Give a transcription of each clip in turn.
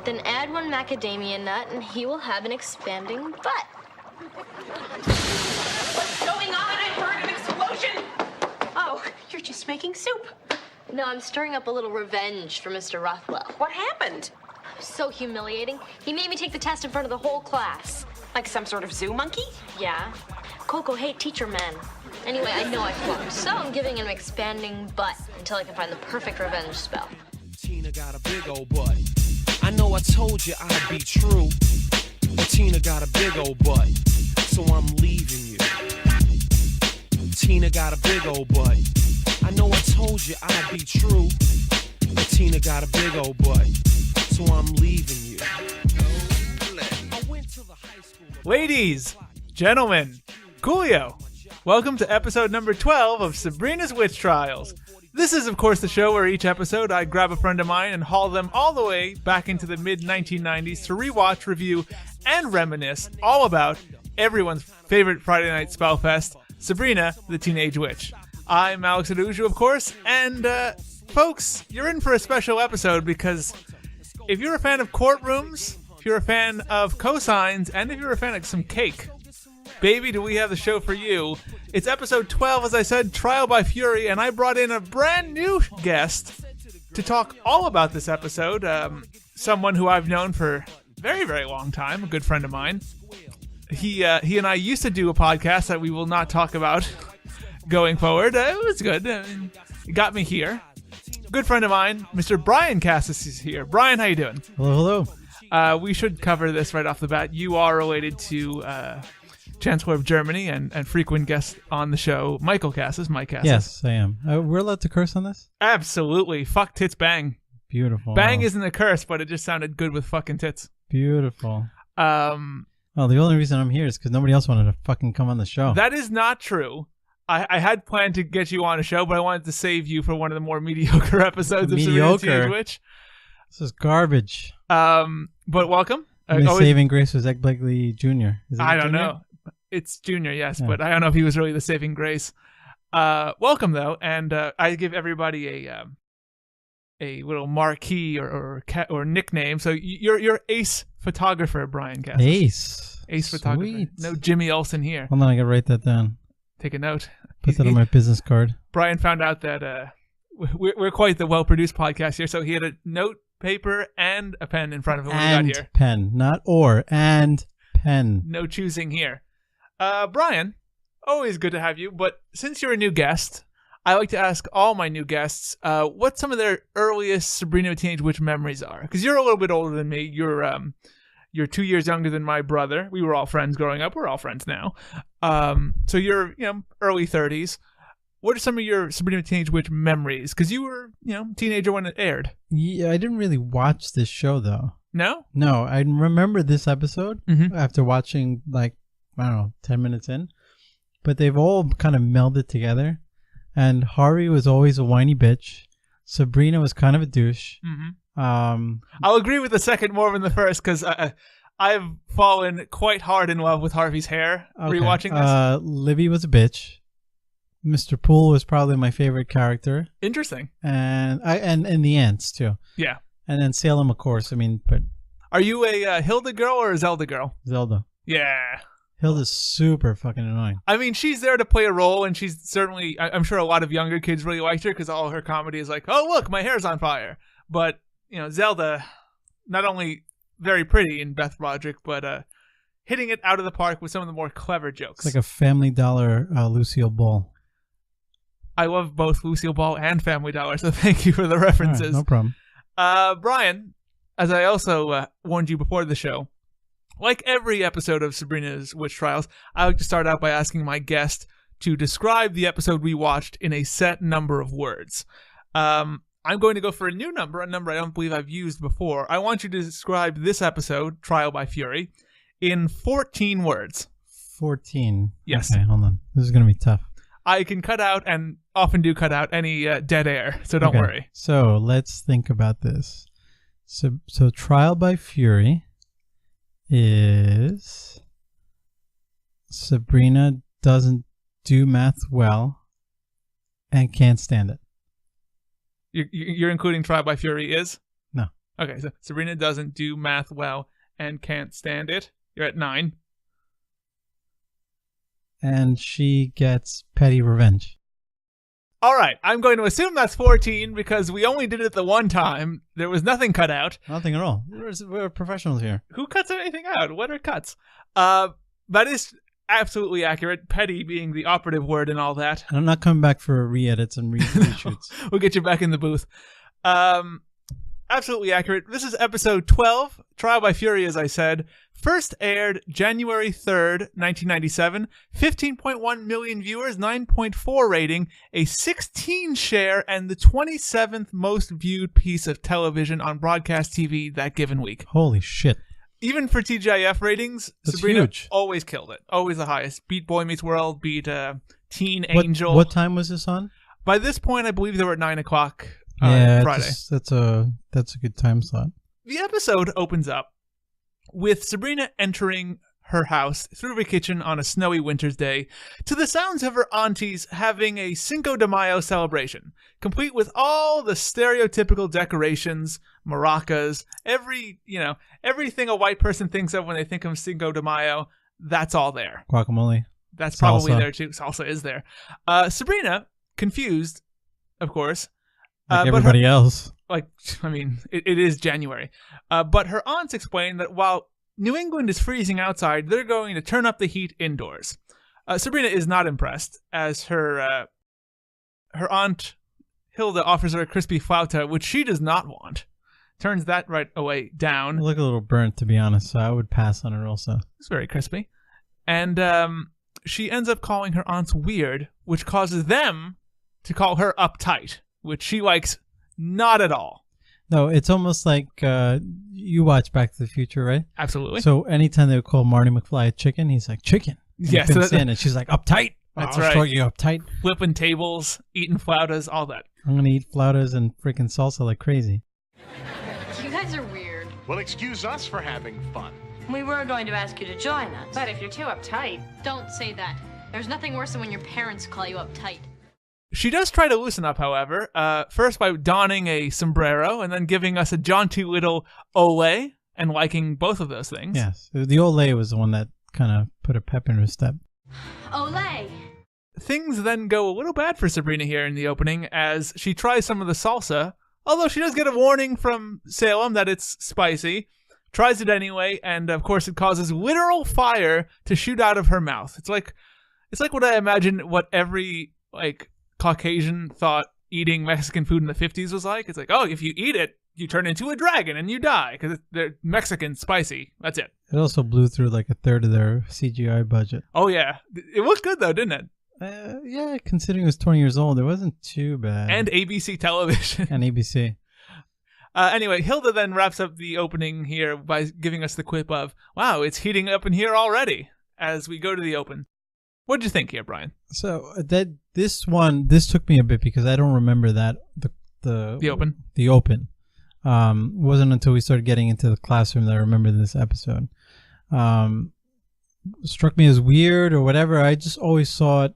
Then add 1 macadamia nut and he will have an expanding butt. What's going on? I heard an explosion. Oh, you're just making soup. No, I'm stirring up a little revenge for Mr. Rothwell. What happened? So humiliating. He made me take the test in front of the whole class. Like some sort of zoo monkey? Yeah. Coco hate teacher men. Anyway, I know I flunked, so I'm giving him an expanding butt until I can find the perfect revenge spell. Tina got a big old butt. I know I told you I'd be true, but Tina got a big old butt, so I'm leaving you. Tina got a big old butt. I know I told you I'd be true, but Tina got a big old butt, so I'm leaving you. I went to the high school. Ladies, gentlemen, Coolio, welcome to episode number 12 of Sabrina's Witch Trials. This is, of course, the show where each episode I grab a friend of mine and haul them all the way back into the mid-1990s to rewatch, review, and reminisce all about everyone's favorite Friday night spellfest, Sabrina the Teenage Witch. I'm Alex Aduju, of course, and folks, you're in for a special episode because if you're a fan of courtrooms, if you're a fan of cosigns, and if you're a fan of some cake, baby, do we have the show for you. It's episode 12, as I said, Trial by Fury, and I brought in a brand new guest to talk all about this episode, someone who I've known for a very, very long time, a good friend of mine. He and I used to do a podcast that we will not talk about going forward. It was good. I mean, it got me here. Good friend of mine, Mr. Brayan Casas is here. Brian, how you doing? Hello, hello. We should cover this right off the bat. You are related to Chancellor of Germany and frequent guest on the show, Michael Casas. Mike Casas. Yes, I am. We're allowed to curse on this? Absolutely. Fuck tits bang. Beautiful. Bang isn't a curse, but it just sounded good with fucking tits. Beautiful. Well, the only reason I'm here is because nobody else wanted to fucking come on the show. That is not true. I had planned to get you on a show, but I wanted to save you for one of the more mediocre episodes of Sabrina the Teenage Witch. This is garbage. But welcome. The saving grace was Begley Jr. I don't know. It's Junior, yes, but I don't know if he was really the saving grace. Welcome, though, and I give everybody a little marquee or nickname. So you're ace photographer, Brayan Casas. Ace photographer. Sweet. No Jimmy Olsen here. Hold on, I gotta write that down. Take a note. Put that on my business card. Brian found out that we're quite the well-produced podcast here, so he had a note, paper, and a pen in front of him when he got here. Pen, not or, and pen. No choosing here. Brian, always good to have you, but since you're a new guest, I like to ask all my new guests what some of their earliest Sabrina the Teenage Witch memories are. Because you're a little bit older than me. You're 2 years younger than my brother. We were all friends growing up. We're all friends now. So you're, early 30s. What are some of your Sabrina the Teenage Witch memories? Because you were, teenager when it aired. Yeah, I didn't really watch this show, though. No? No, I remember this episode after watching, 10 minutes in. But they've all kind of melded together. And Hari was always a whiny bitch. Sabrina was kind of a douche. Mm-hmm. I'll agree with the second more than the first because I've fallen quite hard in love with Harvey's hair rewatching this. Libby was a bitch. Mr. Poole was probably my favorite character. Interesting. And the ants too. Yeah. And then Salem, of course. But are you a Hilda girl or a Zelda girl? Zelda. Yeah. Hilda's super fucking annoying. I mean, she's there to play a role, and she's certainly, I'm sure a lot of younger kids really liked her because all her comedy is like, oh, look, my hair's on fire. But, Zelda, not only very pretty in Beth Broderick, but hitting it out of the park with some of the more clever jokes. It's like a Family Dollar Lucille Ball. I love both Lucille Ball and Family Dollar, so thank you for the references. Right, no problem. Brian, as I also warned you before the show, like every episode of Sabrina's Witch Trials, I like to start out by asking my guest to describe the episode we watched in a set number of words. I'm going to go for a new number, a number I don't believe I've used before. I want you to describe this episode, Trial by Fury, in 14 words. 14? Yes. Okay, hold on. This is going to be tough. I can cut out, and often do cut out, any dead air, so don't worry. So let's think about this. So Trial by Fury is Sabrina doesn't do math well and can't stand it. You're including Trial by Fury is? No. Okay, so Sabrina doesn't do math well and can't stand it. You're at 9. And she gets petty revenge. All right, I'm going to assume that's 14 because we only did it the one time. There was nothing cut out. Nothing at all. We're professionals here. Who cuts anything out? What are cuts? That is absolutely accurate. Petty being the operative word and all that. And I'm not coming back for re-edits and reshoots. We'll get you back in the booth. Absolutely accurate. This is episode 12, Trial by Fury, as I said. First aired January 3rd, 1997. 15.1 million viewers, 9.4 rating, a 16 share, and the 27th most viewed piece of television on broadcast TV that given week. Holy shit. Even for TGIF ratings, That's Sabrina huge. always killed it. Always the highest. Beat Boy Meets World, beat Teen Angel. What time was this on? By this point, I believe they were at 9 o'clock Friday. That's a good time slot. The episode opens up with Sabrina entering her house through the kitchen on a snowy winter's day to the sounds of her aunties having a Cinco de Mayo celebration, complete with all the stereotypical decorations, maracas, everything a white person thinks of when they think of Cinco de Mayo, that's all there. Guacamole. That's probably Salsa. there too. Salsa is there. Sabrina, confused, of course. Like everybody else. It is January. But her aunts explain that while New England is freezing outside, they're going to turn up the heat indoors. Sabrina is not impressed, as her aunt Hilda offers her a crispy flauta, which she does not want. Turns that right away down. I look a little burnt, to be honest, so I would pass on it also. It's very crispy. And she ends up calling her aunts weird, which causes them to call her uptight, which she likes not at all. No, it's almost like you watch Back to the Future, right? Absolutely. So anytime they would call Marty McFly a chicken, he's like, chicken. And Yes. and she's like, uptight. That's I'll right. show you uptight. Flipping tables, eating flautas, all that. I'm going to eat flautas and freaking salsa like crazy. You guys are weird. Well, excuse us for having fun. We were going to ask you to join us. But if you're too uptight. Don't say that. There's nothing worse than when your parents call you uptight. She does try to loosen up, however, first by donning a sombrero and then giving us a jaunty little ole and liking both of those things. Yes. The Olay was the one that kind of put a pep in her step. Olay! Things then go a little bad for Sabrina here in the opening as she tries some of the salsa, although she does get a warning from Salem that it's spicy, tries it anyway, and of course it causes literal fire to shoot out of her mouth. It's like what I imagine what every, Caucasian thought eating Mexican food in the 50s was like. It's like, oh, if you eat it, you turn into a dragon and you die because they're Mexican spicy. That's it. It also blew through like a third of their CGI budget. Oh, yeah. It looked good, though, didn't it? Yeah, considering it was 20 years old, it wasn't too bad. And ABC television. And ABC. Anyway, Hilda then wraps up the opening here by giving us the quip of, wow, it's heating up in here already as we go to the open. What'd you think here, Brian? So this took me a bit because I don't remember that the open. The open wasn't until we started getting into the classroom that I remember this episode. Struck me as weird or whatever. I just always thought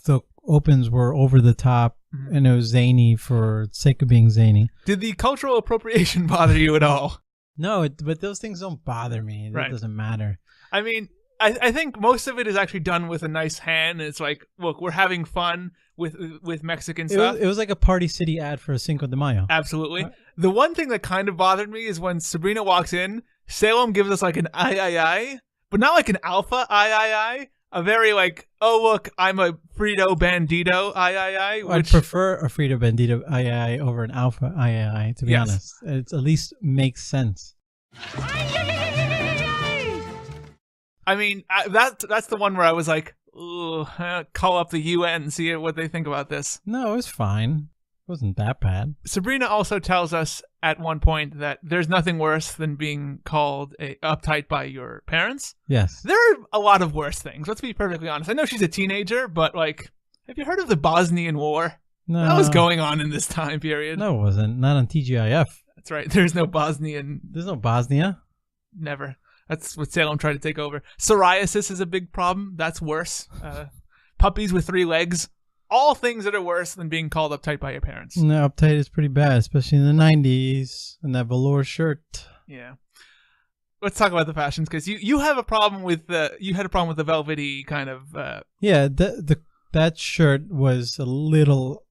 the opens were over the top and it was zany for the sake of being zany. Did the cultural appropriation bother you at all? No, but those things don't bother me. It doesn't matter. I mean, I think most of it is actually done with a nice hand. And it's like, look, we're having fun with Mexican stuff. It was like a Party City ad for Cinco de Mayo. Absolutely. The one thing that kind of bothered me is when Sabrina walks in, Salem gives us like an I, but not like an alpha I. A very oh, look, I'm a Frito Bandito I. I'd prefer a Frito Bandito I over an alpha I, to be honest. It at least makes sense. I mean, that's the one where I was like, ooh, call up the UN and see what they think about this. No, it was fine. It wasn't that bad. Sabrina also tells us at one point that there's nothing worse than being called uptight by your parents. Yes. There are a lot of worse things. Let's be perfectly honest. I know she's a teenager, but have you heard of the Bosnian War? No. That was going on in this time period. No, it wasn't. Not on TGIF. That's right. There's no Bosnian. There's no Bosnia. Never. That's what Salem tried to take over. Psoriasis is a big problem. That's worse. Puppies with 3 legs. all things that are worse than being called uptight by your parents. No, uptight is pretty bad, especially in the 90s and that velour shirt. Yeah. Let's talk about the fashions, because you have a problem with the velvety kind of. Yeah, that shirt was a little.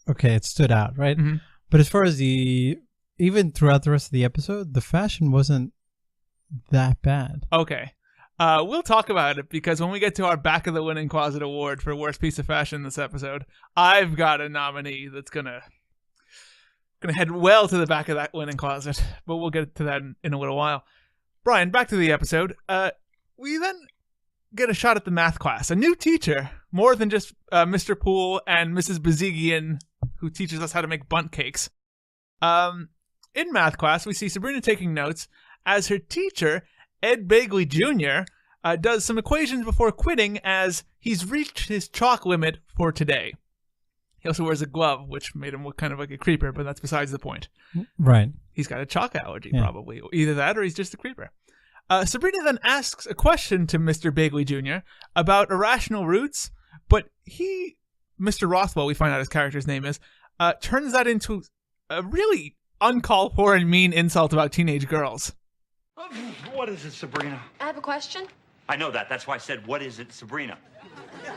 Okay, it stood out, right? Mm-hmm. But as far as even throughout the rest of the episode, the fashion wasn't that bad. Okay. We'll talk about it, because when we get to our Back of the Winning Closet award for worst piece of fashion this episode, I've got a nominee that's gonna head well to the back of that winning closet, but we'll get to that in a little while. Brian, back to the episode. We then get a shot at the math class. A new teacher, more than just Mr. Poole and Mrs. Bazigian, who teaches us how to make bundt cakes. In math class, we see Sabrina taking notes as her teacher, Ed Begley Jr., does some equations before quitting as he's reached his chalk limit for today. He also wears a glove, which made him look kind of like a creeper, but that's besides the point. Right. He's got a chalk allergy, probably. Either that or he's just a creeper. Sabrina then asks a question to Mr. Begley Jr. about irrational roots, but Mr. Rothwell, we find out his character's name is, turns that into a really uncalled for and mean insult about teenage girls. What is it, Sabrina? I have a question. I know that. That's why I said, what is it, Sabrina?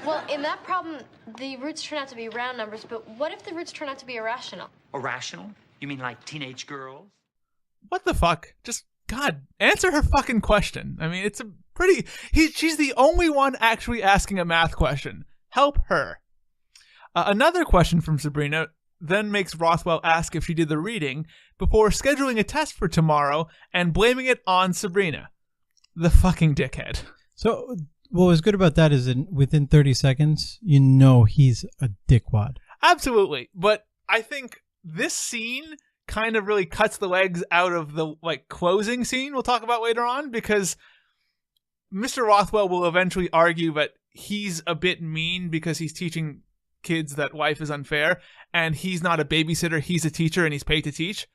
Well, in that problem, the roots turn out to be round numbers, but what if the roots turn out to be irrational? Irrational? You mean like teenage girls? What the fuck? Just, God, answer her fucking question. I mean, it's a pretty... she's the only one actually asking a math question. Help her. Another question from Sabrina then makes Rothwell ask if she did the reading before scheduling a test for tomorrow and blaming it on Sabrina. The fucking dickhead. So what was good about that is within 30 seconds, you know he's a dickwad. Absolutely. But I think this scene kind of really cuts the legs out of the closing scene we'll talk about later on, because Mr. Rothwell will eventually argue that he's a bit mean because he's teaching kids that life is unfair, and he's not a babysitter, he's a teacher and he's paid to teach.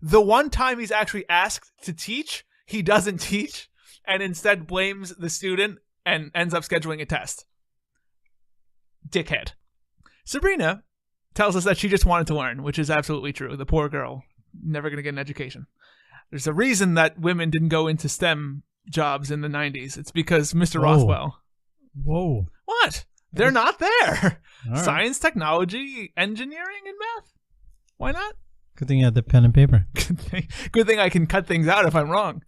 The one time he's actually asked to teach, he doesn't teach and instead blames the student and ends up scheduling a test. Dickhead. Sabrina tells us that she just wanted to learn, which is absolutely true. The poor girl, never going to get an education. There's a reason that women didn't go into STEM jobs in the 90s. It's because Mr. Rothwell. Whoa. What? They're not there. Right. Science, technology, engineering, and math. Why not? Good thing you had the pen and paper. Good thing I can cut things out if I'm wrong.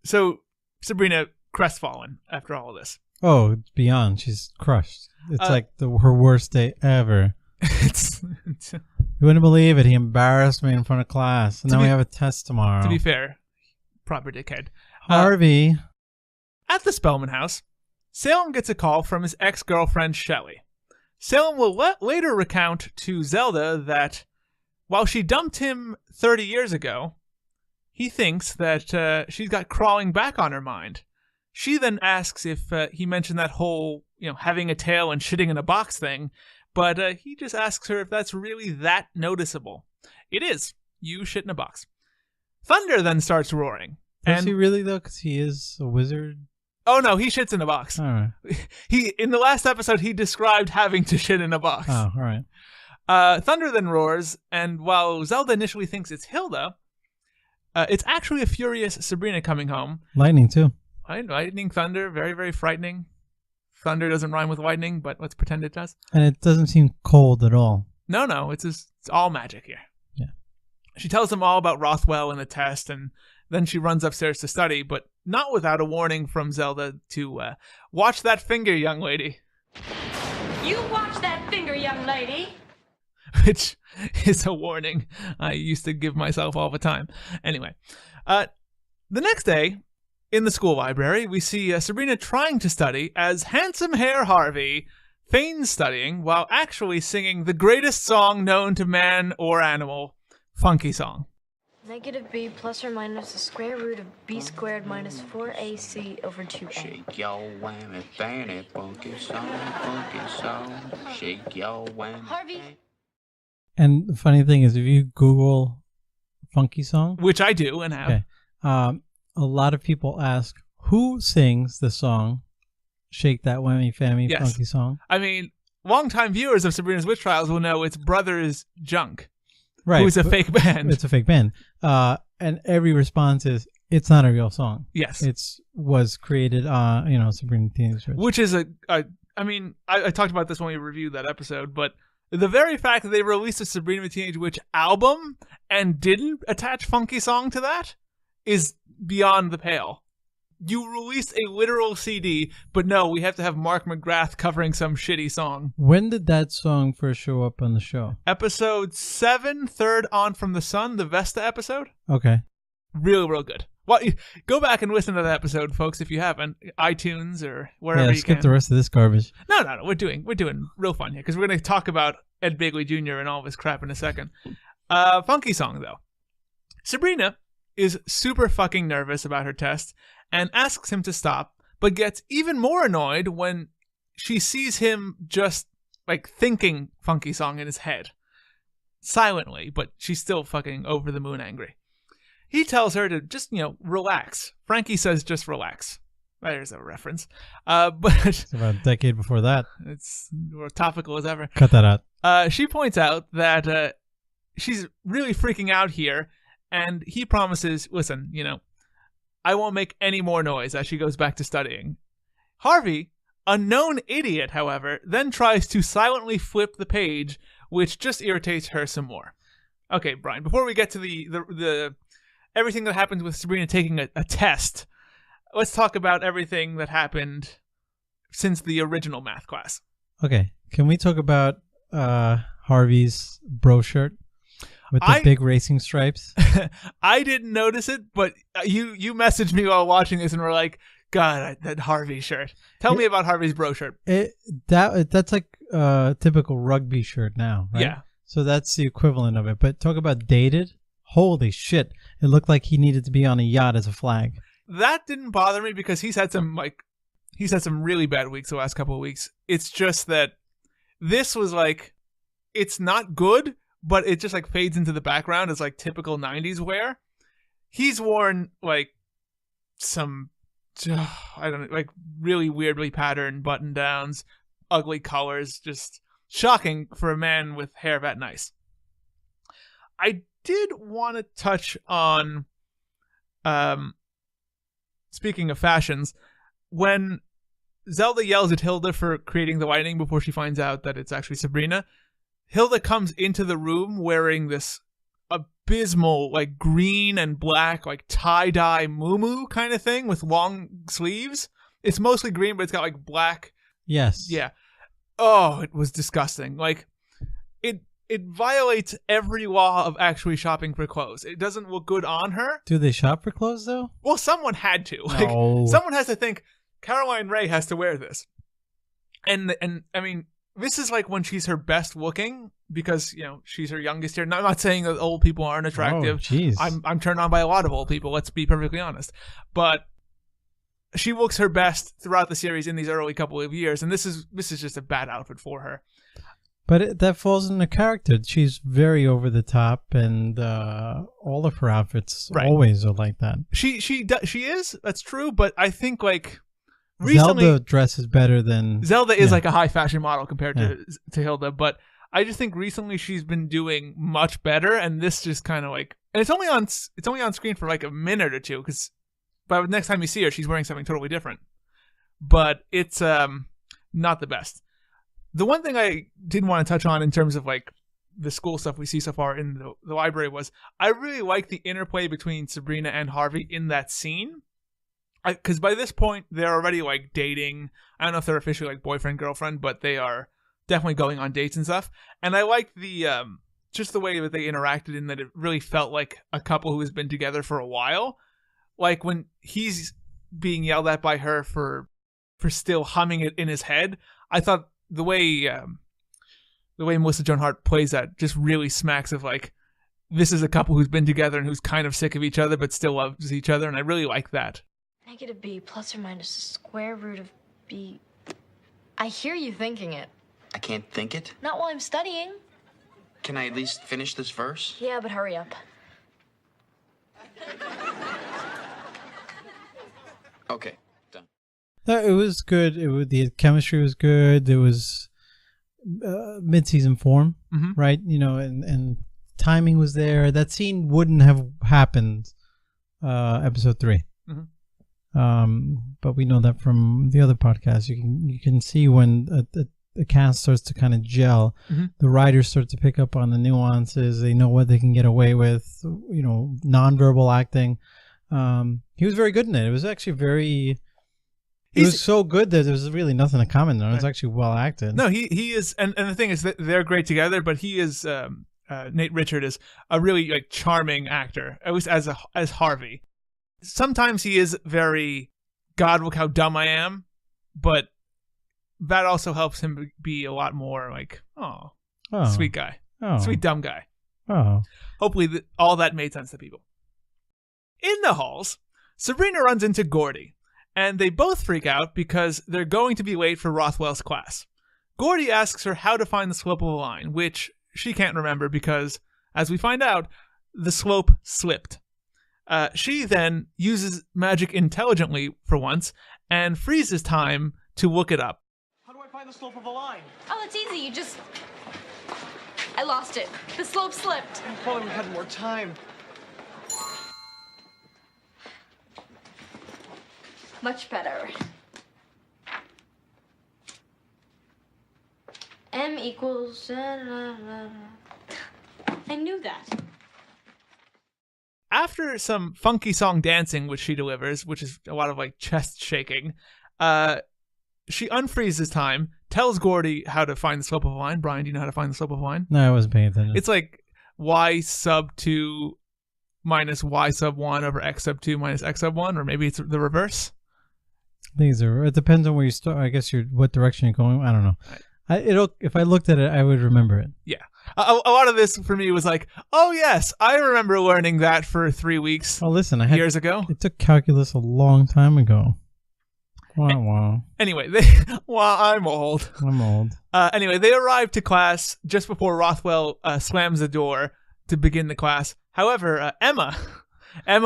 So Sabrina crestfallen after all of this. Oh, it's beyond. She's crushed. It's like her worst day ever. You wouldn't believe it. He embarrassed me in front of class. And then we have a test tomorrow. To be fair, proper dickhead. Harvey. At the Spellman house, Salem gets a call from his ex-girlfriend, Shelley. Salem will later recount to Zelda that while she dumped him 30 years ago, he thinks that she's got crawling back on her mind. She then asks if he mentioned that whole, having a tail and shitting in a box thing, but he just asks her if that's really that noticeable. It is. You shit in a box. Thunder then starts roaring. Is he really, though? Because he is a wizard? Oh, no, he shits in a box. All right. In the last episode, he described having to shit in a box. Oh, all right. Thunder then roars, and while Zelda initially thinks it's Hilda, it's actually a furious Sabrina coming home. Lightning, too. Lightning, thunder, very, very frightening. Thunder doesn't rhyme with lightning, but let's pretend it does. And it doesn't seem cold at all. No, it's all magic here. Yeah. She tells them all about Rothwell and the test, and then she runs upstairs to study, but not without a warning from Zelda to watch that finger, young lady. You watch that finger, young lady. Which is a warning I used to give myself all the time. Anyway, the next day, in the school library, we see Sabrina trying to study as handsome hair Harvey feigns studying while actually singing the greatest song known to man or animal, Funky Song. Negative b plus or minus the square root of b squared minus 4ac over 2a. Shake your whammy, fanny, funky song, shake your whammy. Harvey. And the funny thing is, if you Google funky song, Which I do and have. okay, a lot of people ask, who sings the song, Shake That Whammy Fammy Yes. Funky Song? I mean, longtime viewers of Sabrina's Witch Trials will know it's Brothers Junk, Right. who is a fake band. It's a fake band. And every response is, it's not a real song. Yes. Was created, Sabrina Teenage Witch. Which is I talked about this when we reviewed that episode, but the very fact that they released a Sabrina the Teenage Witch album and didn't attach Funky Song to that is beyond the pale. You released a literal CD, but no, we have to have Mark McGrath covering some shitty song. When did that song first show up on the show? Episode 7, Third On From the Sun, the Vesta episode. Okay. Real, real good. Well, go back and listen to that episode, folks, if you haven't. iTunes or wherever you skip can. the rest of this garbage. No. We're doing real fun here because we're going to talk about Ed Begley Jr. and all of his crap in a second. Funky Song, though. Sabrina is super fucking nervous about her test and asks him to stop, but gets even more annoyed when she sees him just, thinking Funky Song in his head. Silently, but she's still fucking over the moon angry. He tells her to just, relax. Frankie says just relax. There's a reference. But It's about a decade before that. it's topical as ever. Cut that out. She points out that she's really freaking out here, and he promises, listen, I won't make any more noise as she goes back to studying. Harvey, a known idiot, however, then tries to silently flip the page, which just irritates her some more. Okay, Brian, before we get to the everything that happens with Sabrina taking a test, let's talk about everything that happened since the original math class. Okay. Can we talk about Harvey's bro shirt with the big racing stripes? I didn't notice it, but you messaged me while watching this and were like, God, that Harvey shirt. Tell me about Harvey's bro shirt. That's like a typical rugby shirt now, right? Yeah. So that's the equivalent of it. But talk about dated. Holy shit. It looked like he needed to be on a yacht as a flag. That didn't bother me because he's had some really bad weeks the last couple of weeks. It's just that this was it's not good, but it just fades into the background as typical 90s wear. He's worn some I don't know, really weirdly patterned button downs, ugly colors, just shocking for a man with hair that nice. I did want to touch on, speaking of fashions, when Zelda yells at Hilda for creating the lighting before she finds out that it's actually Sabrina, Hilda comes into the room wearing this abysmal, green and black, tie-dye muumuu kind of thing with long sleeves. It's mostly green, but it's got black. Yes. Yeah. Oh, it was disgusting. It violates every law of actually shopping for clothes. It doesn't look good on her. Do they shop for clothes, though? Well, someone had to. No. Someone has to think, Caroline Ray has to wear this. And I mean, this is when she's her best looking because, she's her youngest year. Now, I'm not saying that old people aren't attractive. Oh, jeez. I'm turned on by a lot of old people, let's be perfectly honest. But she looks her best throughout the series in these early couple of years, and this is just a bad outfit for her. But that falls in the character. She's very over the top, and all of her outfits always are like that. She is. That's true. But I think recently, Zelda dresses better than Zelda is a high fashion model compared to Hilda. But I just think recently she's been doing much better, and this just kind of and it's only on screen for a minute or two because by the next time you see her, she's wearing something totally different. But it's not the best. The one thing I did want to touch on in terms of the school stuff we see so far in the library was I really like the interplay between Sabrina and Harvey in that scene. Because by this point, they're already dating. I don't know if they're officially boyfriend, girlfriend, but they are definitely going on dates and stuff. And I like the just the way that they interacted in that it really felt like a couple who has been together for a while. When he's being yelled at by her for still humming it in his head, I thought the way Melissa Joan Hart plays that just really smacks of this is a couple who's been together and who's kind of sick of each other but still loves each other, and I really like that. Negative b plus or minus the square root of b. I hear you thinking it. I can't think it? Not while I'm studying. Can I at least finish this verse? Yeah, but hurry up. Okay, done. No, it was good. The chemistry was good. It was mid-season form, Mhm. right? You know, and timing was there. That scene wouldn't have happened episode 3. Mhm. But we know that from the other podcast. You can see when the cast starts to kind of gel. Mhm. The writers start to pick up on the nuances. They know what they can get away with. You know, nonverbal acting. He was very good in it. It was actually very. It was so good that there was really nothing to comment on. It was actually well acted. No, he is, and the thing is that they're great together. But he is Nate Richard is a really like charming actor, at least as Harvey. Sometimes he is very, God, look how dumb I am, but that also helps him be a lot more like, oh, sweet guy, sweet dumb guy. Oh, hopefully all that made sense to people. In the halls, Sabrina runs into Gordy, and they both freak out because they're going to be late for Rothwell's class. Gordy asks her how to find the slope of a line, which she can't remember because, as we find out, the slope slipped. She then uses magic intelligently for once and freezes time to look it up. How do I find the slope of a line? Oh, it's easy. You just... I lost it. The slope slipped. If only we had more time. Much better. M equals... I knew that. After some funky song dancing, which she delivers, which is a lot of like chest shaking, she unfreezes time, tells Gordy how to find the slope of a line. Brian, do you know how to find the slope of a line? no, I wasn't paying attention. It's like y sub 2 minus y sub 1 over x sub 2 minus x sub 1, or maybe it's the reverse. It depends on where you start. I guess what direction you're going. I don't know. If I looked at it, I would remember it. Yeah. A lot of this for me was like, oh yes, I remember learning that for 3 weeks Well, listen, years ago. It took calculus a long time ago. Wow. Anyway, I'm old. I'm old. Anyway, they arrive to class just before Rothwell slams the door to begin the class. However, Emma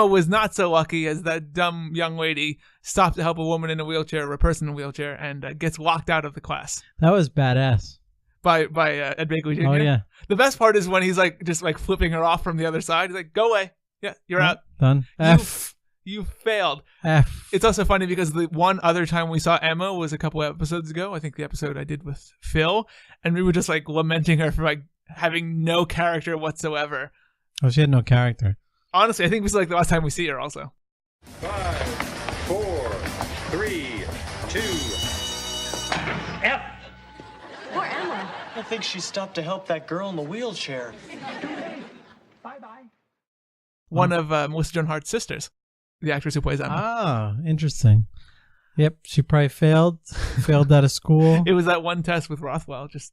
was not so lucky, as that dumb young lady stopped to help a woman in a wheelchair or a person in a wheelchair and gets locked out of the class That was badass. by Ed Begley Jr. Oh yeah, The best part is when he's like just like flipping her off from the other side. He's like, "Go away, yeah, you're out. done. You failed." F. It's also funny because the one other time we saw Emma was a couple episodes ago. I think the episode I did with Phil, and we were just like lamenting her for like having no character whatsoever. Oh, she had no character. Honestly, I think this is like the last time we see her. Also, 5, 4, 3, 2. F. Poor Emma. I think she stopped to help that girl in the wheelchair. one of Melissa Joan Hart's sisters, the actress who plays Emma. Ah, interesting. Yep, she probably failed out of school. It was that one test with Rothwell. Just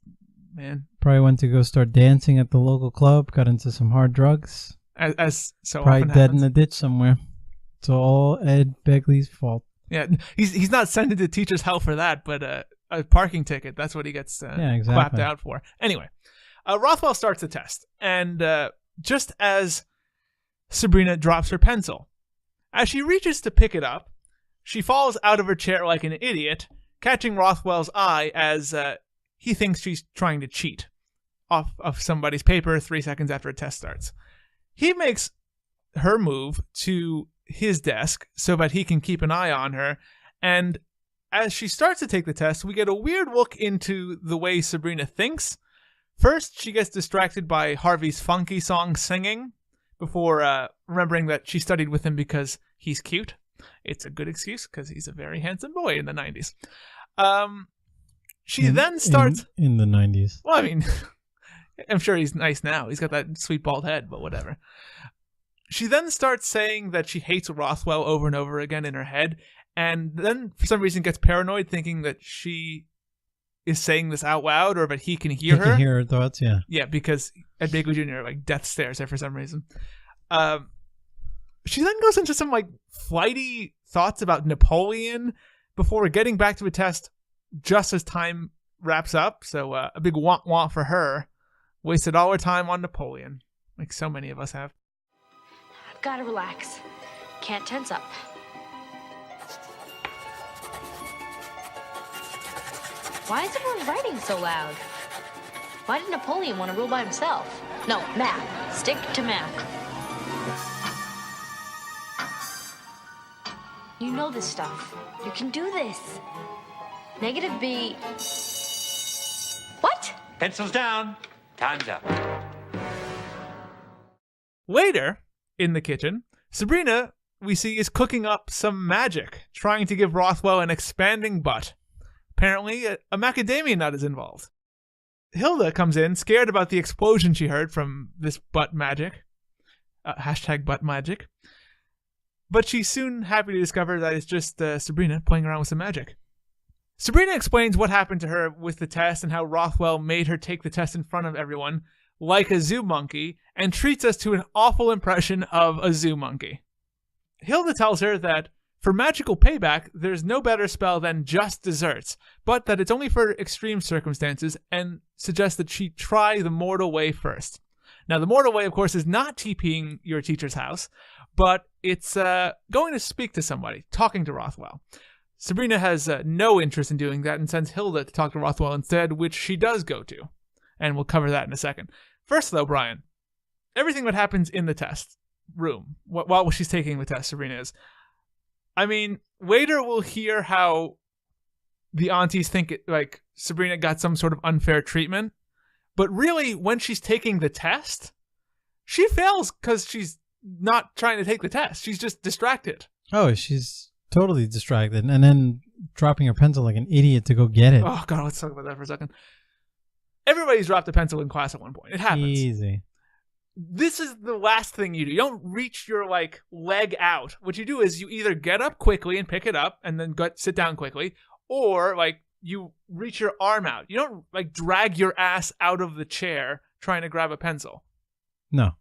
man, Probably went to go start dancing at the local club. Got into some hard drugs. as so Probably often dead happens. in a ditch somewhere. It's all Ed Begley's fault. Yeah, he's not sent into teacher's hell for that, but a parking ticket. That's what he gets clapped out for. Anyway, Rothwell starts the test, and just as Sabrina drops her pencil, as she reaches to pick it up, she falls out of her chair like an idiot, catching Rothwell's eye as he thinks she's trying to cheat off of somebody's paper 3 seconds after a test starts. He makes her move to his desk so that he can keep an eye on her, and as she starts to take the test, we get a weird look into the way Sabrina thinks. First, she gets distracted by Harvey's funky song singing before remembering that she studied with him because he's cute. It's a good excuse because he's a very handsome boy in the 90s. She then starts... In the 90s. Well, I mean, I'm sure he's nice now. He's got that sweet bald head, but whatever. She then starts saying that she hates Rothwell over and over again in her head, and then for some reason gets paranoid thinking that she is saying this out loud or that he can hear her. He can hear her thoughts, yeah. Yeah, because Ed Begley Jr. like death stares her for some reason. She then goes into some like flighty thoughts about Napoleon before getting back to a test just as time wraps up. So a big wah-wah for her. Wasted all her time on Napoleon, like so many of us have. I've got to relax. Can't tense up. Why is everyone writing so loud? Why did Napoleon want to rule by himself? No, math. Stick to math. You know this stuff. You can do this. Negative B. What? Pencils down. Time's up. Later, in the kitchen, Sabrina, we see, is cooking up some magic, trying to give Rothwell an expanding butt. Apparently, a macadamia nut is involved. Hilda comes in, scared about the explosion she heard from this butt magic. Hashtag butt magic. But she's soon happy to discover that it's just Sabrina playing around with some magic. Sabrina explains what happened to her with the test and how Rothwell made her take the test in front of everyone, like a zoo monkey, and treats us to an awful impression of a zoo monkey. Hilda tells her that for magical payback, there's no better spell than just desserts, but that it's only for extreme circumstances, and suggests that she try the mortal way first. Now, the mortal way, of course, is not TPing your teacher's house, but it's going to speak to somebody, talking to Rothwell. Sabrina has no interest in doing that and sends Hilda to talk to Rothwell instead, which she does go to. And we'll cover that in a second. First, though, Brian, everything that happens in the test room, while she's taking the test, Sabrina is, I mean, later we'll hear how the aunties think Sabrina got some sort of unfair treatment. But really, when she's taking the test, she fails because she's not trying to take the test. She's just distracted. Oh, she's totally distracted. And then dropping her pencil like an idiot to go get it. Oh, God, let's talk about that for a second. Everybody's dropped a pencil in class at one point. It happens. Easy. This is the last thing you do. You don't reach your leg out. What you do is you either get up quickly and pick it up and then sit down quickly, or you reach your arm out. You don't drag your ass out of the chair trying to grab a pencil. No.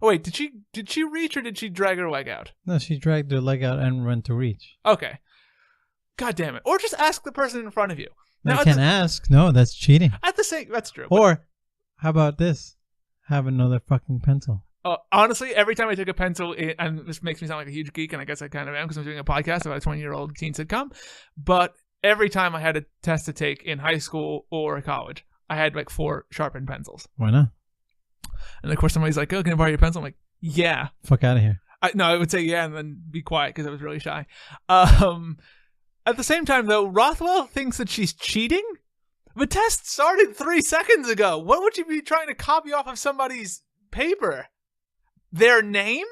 Oh, wait, did she reach or did she drag her leg out? No, she dragged her leg out and went to reach. Okay. God damn it. Or just ask the person in front of you. No, you can't ask. No, that's cheating. That's true. Or, how about this? Have another fucking pencil. Honestly, every time I took a pencil, and this makes me sound like a huge geek, and I guess I kind of am because I'm doing a podcast about a 20-year-old teen sitcom, but every time I had a test to take in high school or college, I had 4 sharpened pencils. Why not? And of course, somebody's like, "Oh, can I borrow your pencil?" I'm like, "Yeah." Fuck out of here. I would say yeah, and then be quiet because I was really shy. At the same time, though, Rothwell thinks that she's cheating. The test started 3 seconds ago. What would you be trying to copy off of somebody's paper? Their name?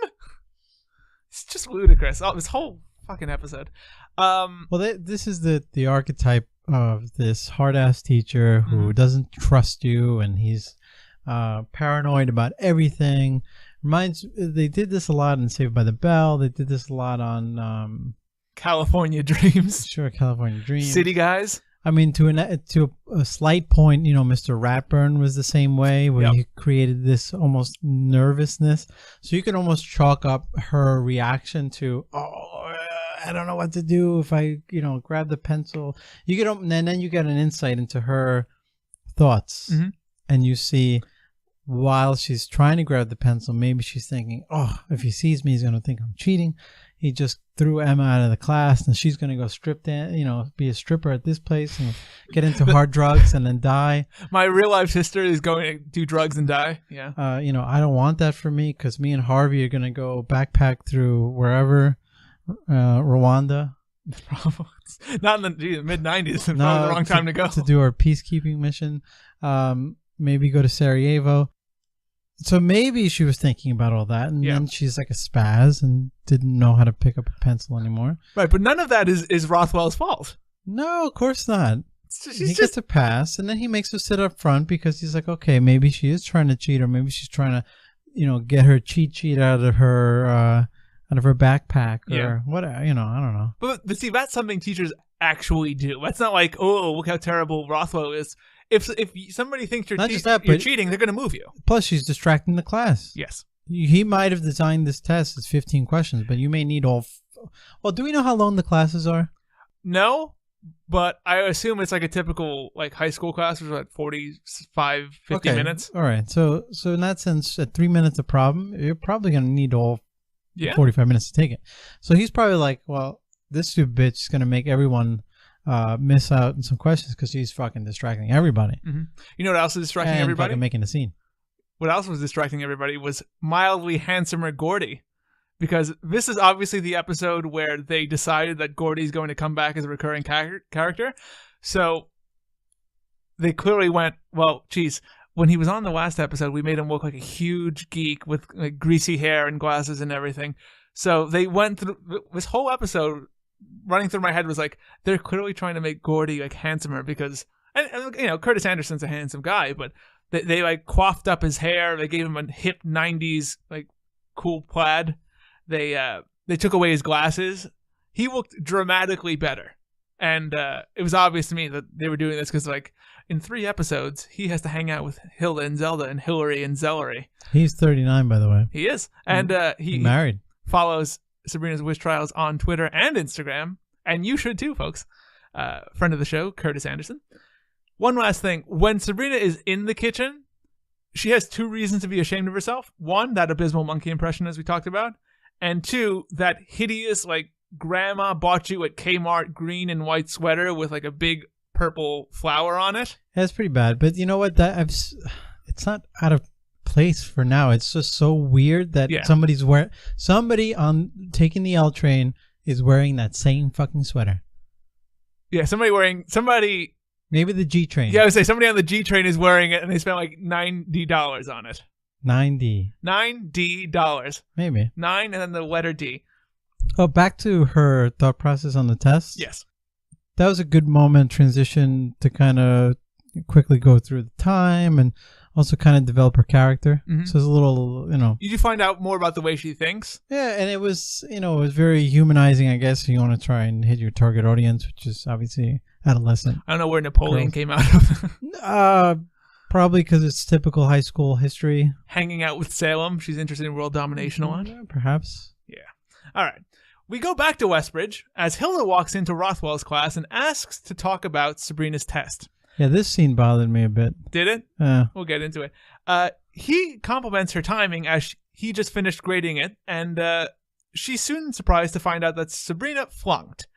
It's just ludicrous. This whole fucking episode. Well, this is the archetype of this hard-ass teacher who doesn't trust you, and he's paranoid about everything. They did this a lot in Saved by the Bell. They did this a lot on California Dreams. Sure, California Dreams. City Guys. I mean, to a slight point, Mr. Ratburn was the same way, where he created this almost nervousness. So you could almost chalk up her reaction to, I don't know what to do if I, grab the pencil. You could, and then you get an insight into her thoughts, and you see, while she's trying to grab the pencil, maybe she's thinking, if he sees me, he's going to think I'm cheating. He just threw Emma out of the class, and she's going to go be a stripper at this place and get into hard drugs and then die. My real life sister is going to do drugs and die. Yeah. I don't want that for me, because me and Harvey are going to go backpack through wherever, Rwanda. Not in the mid-90s. Probably the wrong time to go. To do our peacekeeping mission. Maybe go to Sarajevo. So maybe she was thinking about all that, and then she's like a spaz and didn't know how to pick up a pencil anymore. Right, but none of that is Rothwell's fault. No, of course not. He gets a pass, and then he makes her sit up front because he's like, okay, maybe she is trying to cheat, or maybe she's trying to, get her cheat sheet out of her backpack, or whatever. I don't know. But see, that's something teachers actually do. That's not like, oh, look how terrible Rothwell is. If somebody thinks you're cheating, they're going to move you. Plus, she's distracting the class. Yes. He might have designed this test as 15 questions, but you may need all... Well, do we know how long the classes are? No, but I assume it's like a typical high school class, which is 45, 50 minutes. All right. So in that sense, at 3 minutes a problem, you're probably going to need all 45 minutes to take it. So he's probably like, well, this stupid bitch is going to make everyone miss out on some questions because she's fucking distracting everybody. Mm-hmm. You know what else is distracting and everybody? Fucking making a scene. What else was distracting everybody was mildly handsomer Gordy. Because this is obviously the episode where they decided that Gordy's going to come back as a recurring character. So they clearly went, well, geez, when he was on the last episode, we made him look like a huge geek with like greasy hair and glasses and everything. So they went through this whole episode. Running through my head was like, they're clearly trying to make Gordy like handsomer because, and you know, Curtis Anderson's a handsome guy, but they like coiffed up his hair. They gave him a hip 90s like cool plaid. They took away his glasses. He looked dramatically better. And it was obvious to me that they were doing this because, like, in 3 episodes, he has to hang out with Hilda and Zelda and Hillary and Zellery. He's 39, by the way. He is. And he married. Follows Sabrina's Witch Trials on Twitter and Instagram. And you should too, folks. Friend of the show, Curtis Anderson. One last thing. When Sabrina is in the kitchen, she has 2 reasons to be ashamed of herself. 1, that abysmal monkey impression, as we talked about. And 2, that hideous, like, grandma bought you at Kmart green and white sweater with, like, a big purple flower on it. That's pretty bad. But you know what? It's not out of place for now. It's just so weird that somebody on taking the L train is wearing that same fucking sweater. Yeah, somebody... Maybe the G train. Yeah, I would say somebody on the G train is wearing it and they spent, like, $90 on it. $90. Maybe. 9 and then the letter D. Oh, back to her thought process on the test. Yes. That was a good moment, transition to kind of quickly go through the time and also kind of develop her character. Mm-hmm. So it's a little, you know. Did you find out more about the way she thinks? Yeah, and it was, you know, it was very humanizing, I guess. You want to try and hit your target audience, which is obviously adolescent. I don't know where Napoleon came out of. Probably because it's typical high school history. Hanging out with Salem. She's interested in world domination a lot. Perhaps. Yeah. All right. We go back to Westbridge as Hilda walks into Rothwell's class and asks to talk about Sabrina's test. Yeah, this scene bothered me a bit. Did it? Yeah. We'll get into it. He compliments her timing as he just finished grading it, and she's soon surprised to find out that Sabrina flunked.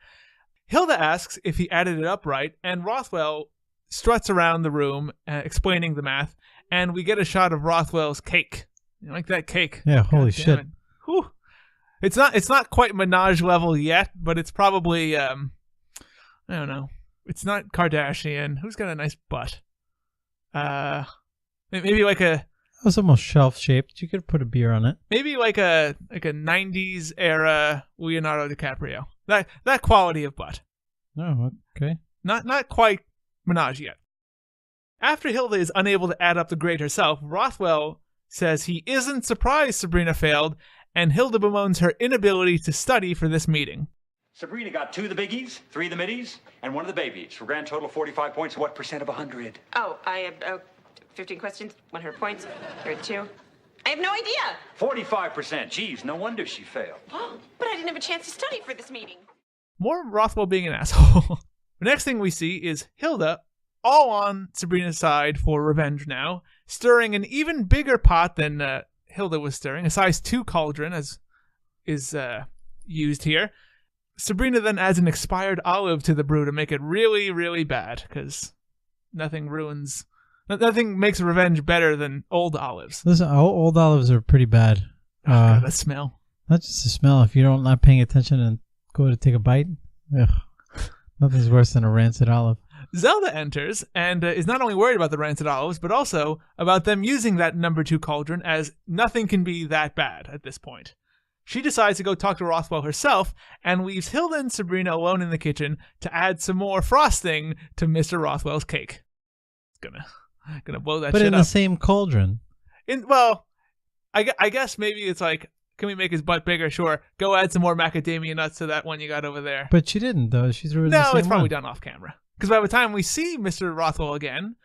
Hilda asks if he added it up right, and Rothwell struts around the room explaining the math, and we get a shot of Rothwell's cake. You like that cake? Yeah, holy shit. Whew. It's not quite Minaj level yet, but it's probably I don't know. It's not Kardashian. Who's got a nice butt? Maybe like a. It was almost shelf shaped. You could put a beer on it. Maybe like a 90s era Leonardo DiCaprio. That quality of butt. Oh, okay. Not quite Minaj yet. After Hilda is unable to add up the grade herself, Rothwell says he isn't surprised Sabrina failed, and Hilda bemoans her inability to study for this meeting. Sabrina got 2 of the biggies, 3 of the middies, and 1 of the babies. For a grand total of 45 points, what percent of 100? Oh, I have 15 questions, 100 points, 32. I have no idea. 45%. Geez, no wonder she failed. But I didn't have a chance to study for this meeting. More Rothwell being an asshole. The next thing we see is Hilda, all on Sabrina's side for revenge now, stirring an even bigger pot than Hilda was stirring, a size 2 cauldron, as is used here. Sabrina then adds an expired olive to the brew to make it really, really bad, because nothing makes revenge better than old olives. Listen, old olives are pretty bad. God, that smell. Not just the smell. If you're not paying attention and go to take a bite, ugh, nothing's worse than a rancid olive. Zelda enters and is not only worried about the rancid olives, but also about them using that number 2 cauldron, as nothing can be that bad at this point. She decides to go talk to Rothwell herself and leaves Hilda and Sabrina alone in the kitchen to add some more frosting to Mr. Rothwell's cake. It's gonna blow that shit up. But in the same cauldron. I guess maybe it's like, can we make his butt bigger? Sure. Go add some more macadamia nuts to that one you got over there. But she didn't, though. She's really No, it's probably done off camera. Because by the time we see Mr. Rothwell again,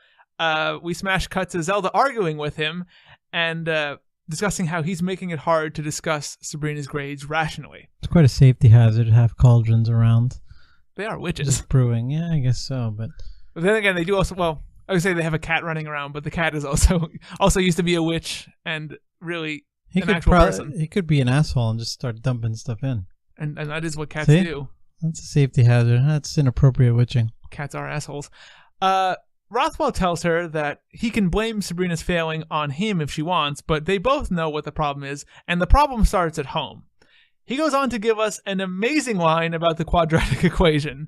we smash cut to Zelda arguing with him and discussing how he's making it hard to discuss Sabrina's grades rationally. It's quite a safety hazard to have cauldrons around. They are witches. Just brewing. Yeah, I guess so. But then again, they do also, well, I would say they have a cat running around, but the cat is also used to be a witch and really an actual person. He could be an asshole and just start dumping stuff in. And that is what cats do. That's a safety hazard. That's inappropriate witching. Cats are assholes. Rothwell tells her that he can blame Sabrina's failing on him if she wants, but they both know what the problem is, and the problem starts at home. He goes on to give us an amazing line about the quadratic equation.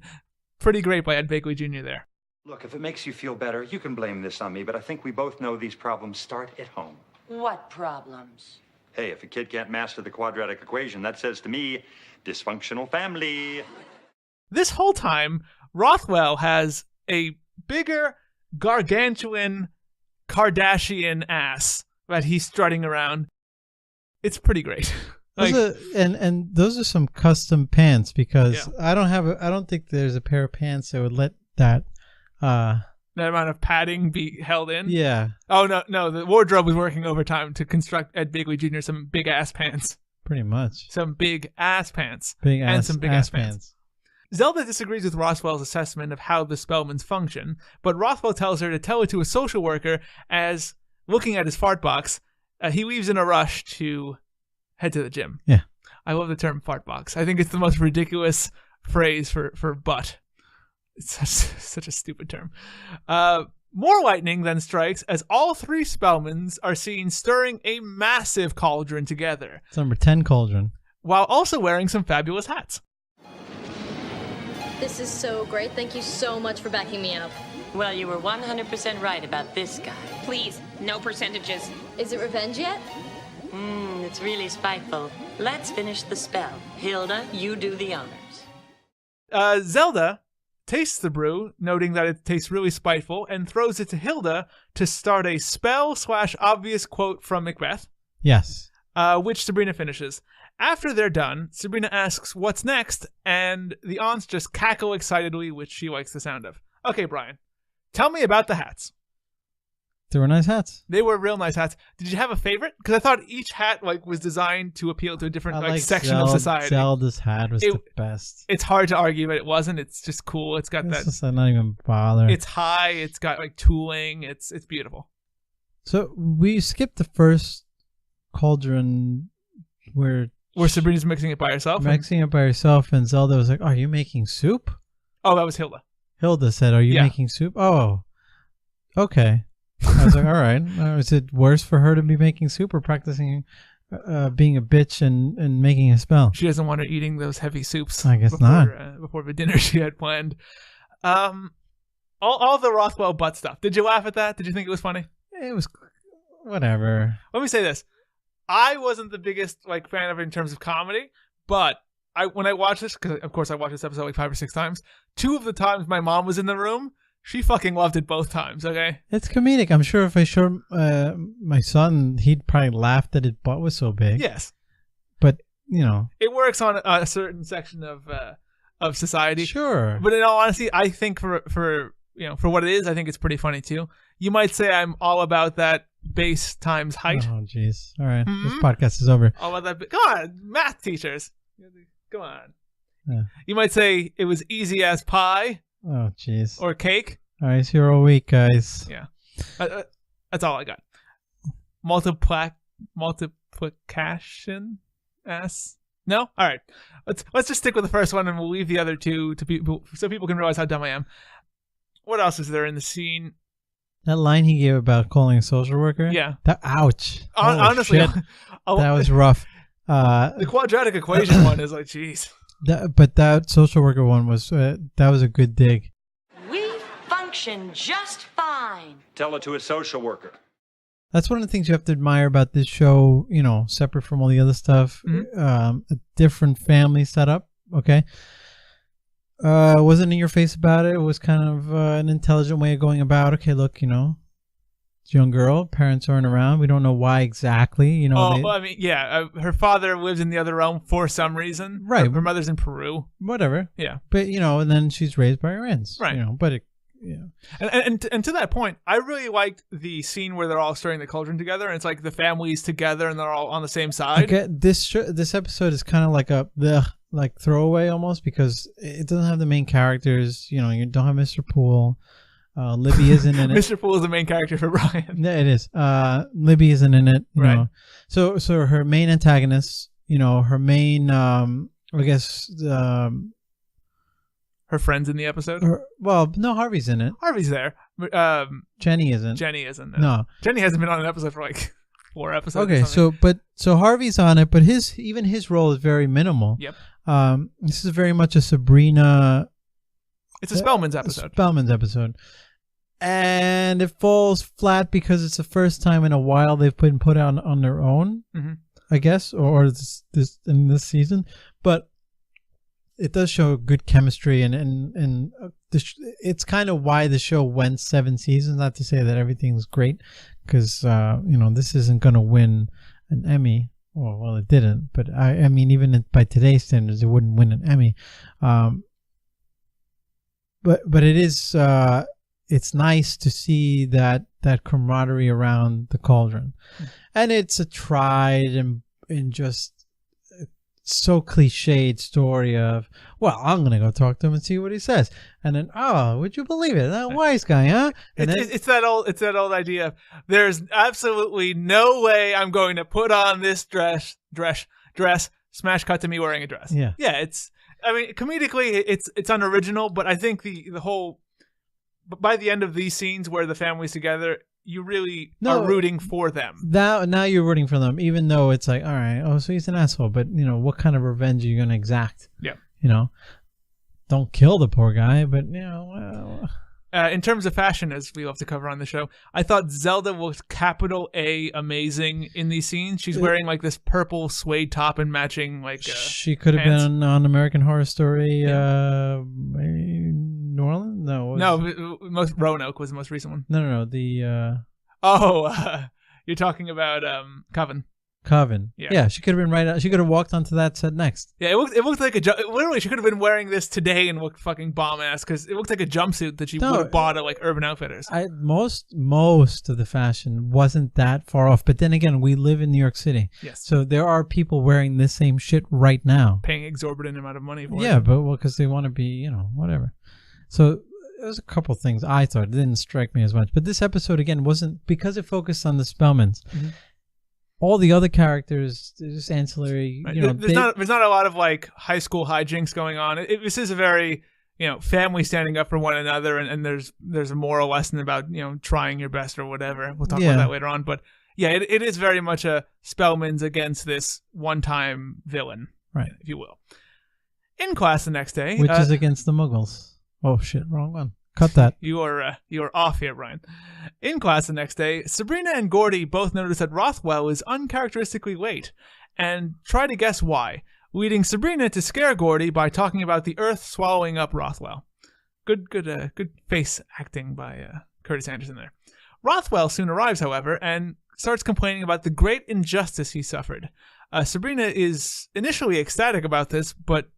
Pretty great by Ed Begley Jr. there. Look, if it makes you feel better, you can blame this on me, but I think we both know these problems start at home. What problems? Hey, if a kid can't master the quadratic equation, that says to me, dysfunctional family. This whole time, Rothwell has a bigger, gargantuan, Kardashian ass that he's strutting around. It's pretty great. And those are some custom pants because I don't think there's a pair of pants that would let that amount of padding be held in. Yeah. Oh no, the wardrobe was working overtime to construct Ed Begley Jr. some big ass pants. Pretty much. Some big ass pants. Some big ass pants. Zelda disagrees with Rothwell's assessment of how the Spellmans function, but Rothwell tells her to tell it to a social worker as, looking at his fart box, he leaves in a rush to head to the gym. Yeah. I love the term fart box. I think it's the most ridiculous phrase for butt. It's such a stupid term. More lightning then strikes as all three Spellmans are seen stirring a massive cauldron together. It's number 10 cauldron. While also wearing some fabulous hats. This is so great. Thank you so much for backing me up. Well, you were 100% right about this guy. Please, no percentages. Is it revenge yet? It's really spiteful. Let's finish the spell. Hilda, you do the honors. Zelda tastes the brew, noting that it tastes really spiteful, and throws it to Hilda to start a spell/obvious quote from Macbeth. Yes. Which Sabrina finishes. After they're done, Sabrina asks what's next, and the aunts just cackle excitedly, which she likes the sound of. Okay, Brian, tell me about the hats. They were nice hats. They were real nice hats. Did you have a favorite? Because I thought each hat was designed to appeal to a different section of society. Zelda's hat was the best. It's hard to argue that it wasn't. It's just cool. It's got that. Just not even bother. It's high. It's got tooling. It's beautiful. So we skipped the first cauldron where Sabrina's mixing it by herself. And Zelda was like, "Are you making soup?" Oh, that was Hilda. Hilda said, "Are you making soup?" Oh, okay. I was like, all right. Is it worse for her to be making soup or practicing being a bitch and making a spell? She doesn't want her eating those heavy soups. I guess not. Before the dinner she had planned. All the Rothwell butt stuff. Did you laugh at that? Did you think it was funny? It was whatever. Let me say this. I wasn't the biggest fan of it in terms of comedy, but when I watched this, because of course I watched this episode 5 or 6 times, 2 of the times my mom was in the room, she fucking loved it both times, okay? It's comedic. I'm sure if I showed my son, he'd probably laugh that his butt was so big. Yes. But, it works on a certain section of society. Sure. But in all honesty, I think for what it is, I think it's pretty funny too. You might say I'm all about that base times height. Oh, jeez. All right. This podcast is over. All about that. Come on, math teachers. Come on. Yeah. You might say it was easy as pie. Oh, jeez. Or cake. All right, it's here all week, guys. Yeah. That's all I got. Multiplication? No? All right. Let's just stick with the first one and we'll leave the other 2 to people so people can realize how dumb I am. What else is there in the scene? That line he gave about calling a social worker? Yeah. Ouch. Honestly. That was rough. The quadratic equation one is jeez. But that social worker one was that was a good dig. We function just fine. Tell it to a social worker. That's one of the things you have to admire about this show, separate from all the other stuff. A different family setup, okay? Wasn't in your face about it. It was kind of an intelligent way of going about, okay, look, it's a young girl. Parents aren't around. We don't know why exactly, her father lives in the other realm for some reason. Right. Her mother's in Peru. Whatever. Yeah. But, and then she's raised by her aunts. Right. And to that point, I really liked the scene where they're all stirring the cauldron together, and it's the family's together and they're all on the same side. Okay, this episode is kind of like a throwaway almost because it doesn't have the main characters. You don't have Mr. Poole. Libby isn't in it. Mr. Poole is the main character for Brian. Yeah, it is. Libby isn't in it. You right. know. So her main antagonist, her main, I guess, her friends in the episode. Well, no, Harvey's in it. Harvey's there. Jenny isn't. Jenny isn't. No. Jenny hasn't been on an episode for like 4 episodes. Okay, so Harvey's on it, but his role is very minimal. Yep. This is very much a Sabrina. It's a Spellman's episode. And it falls flat because it's the first time in a while they've been put on their own, I guess, or this in this season. But it does show good chemistry, and it's kind of why the show went 7 seasons. Not to say that everything's great, because this isn't going to win an Emmy. Well, it didn't, but I mean, even by today's standards, it wouldn't win an Emmy. But it is. It's nice to see that camaraderie around the cauldron, and it's a tried and just so cliched story of, well, I'm gonna go talk to him and see what he says, and then, oh, would you believe it, that wise guy, huh? And it's that old idea of, there's absolutely no way I'm going to put on this dress. Smash cut to me wearing a dress. Yeah. I mean, comedically, it's unoriginal, but I think the whole. By the end of these scenes where the family's together, you really are rooting for them. Now you're rooting for them, even though it's like, all right, oh, so he's an asshole, but what kind of revenge are you going to exact? Yeah. Don't kill the poor guy, but in terms of fashion, as we love to cover on the show, I thought Zelda was capital A amazing in these scenes. She's wearing like this purple suede top and matching like she could have been on American Horror Story. New Orleans? No, Roanoke was the most recent one. No. The you're talking about Coven. Yeah, she could have been right out. She could have walked onto that set next. Yeah, it looked like literally she could have been wearing this today and looked fucking bomb ass, because it looked like a jumpsuit that she would have bought at like Urban Outfitters. Most of the fashion wasn't that far off, but then again, we live in New York City. Yes. So there are people wearing this same shit right now, paying exorbitant amount of money for it. Yeah, but because they want to be, whatever. So there's a couple things I thought it didn't strike me as much, but this episode again wasn't, because it focused on the Spellmans. Mm-hmm. All the other characters, just ancillary. Right. There's not a lot of like high school hijinks going on. This is a very family standing up for one another, and there's a moral lesson about trying your best or whatever. We'll talk about that later on. But yeah, it is very much a Spellmans against this one-time villain, right? If you will. In class the next day, which is against the Muggles. Oh shit, wrong one. Cut that. You are off here, Brian. In class the next day, Sabrina and Gordy both notice that Rothwell is uncharacteristically late and try to guess why, leading Sabrina to scare Gordy by talking about the Earth swallowing up Rothwell. Good face acting by Curtis Anderson there. Rothwell soon arrives, however, and starts complaining about the great injustice he suffered. Sabrina is initially ecstatic about this, but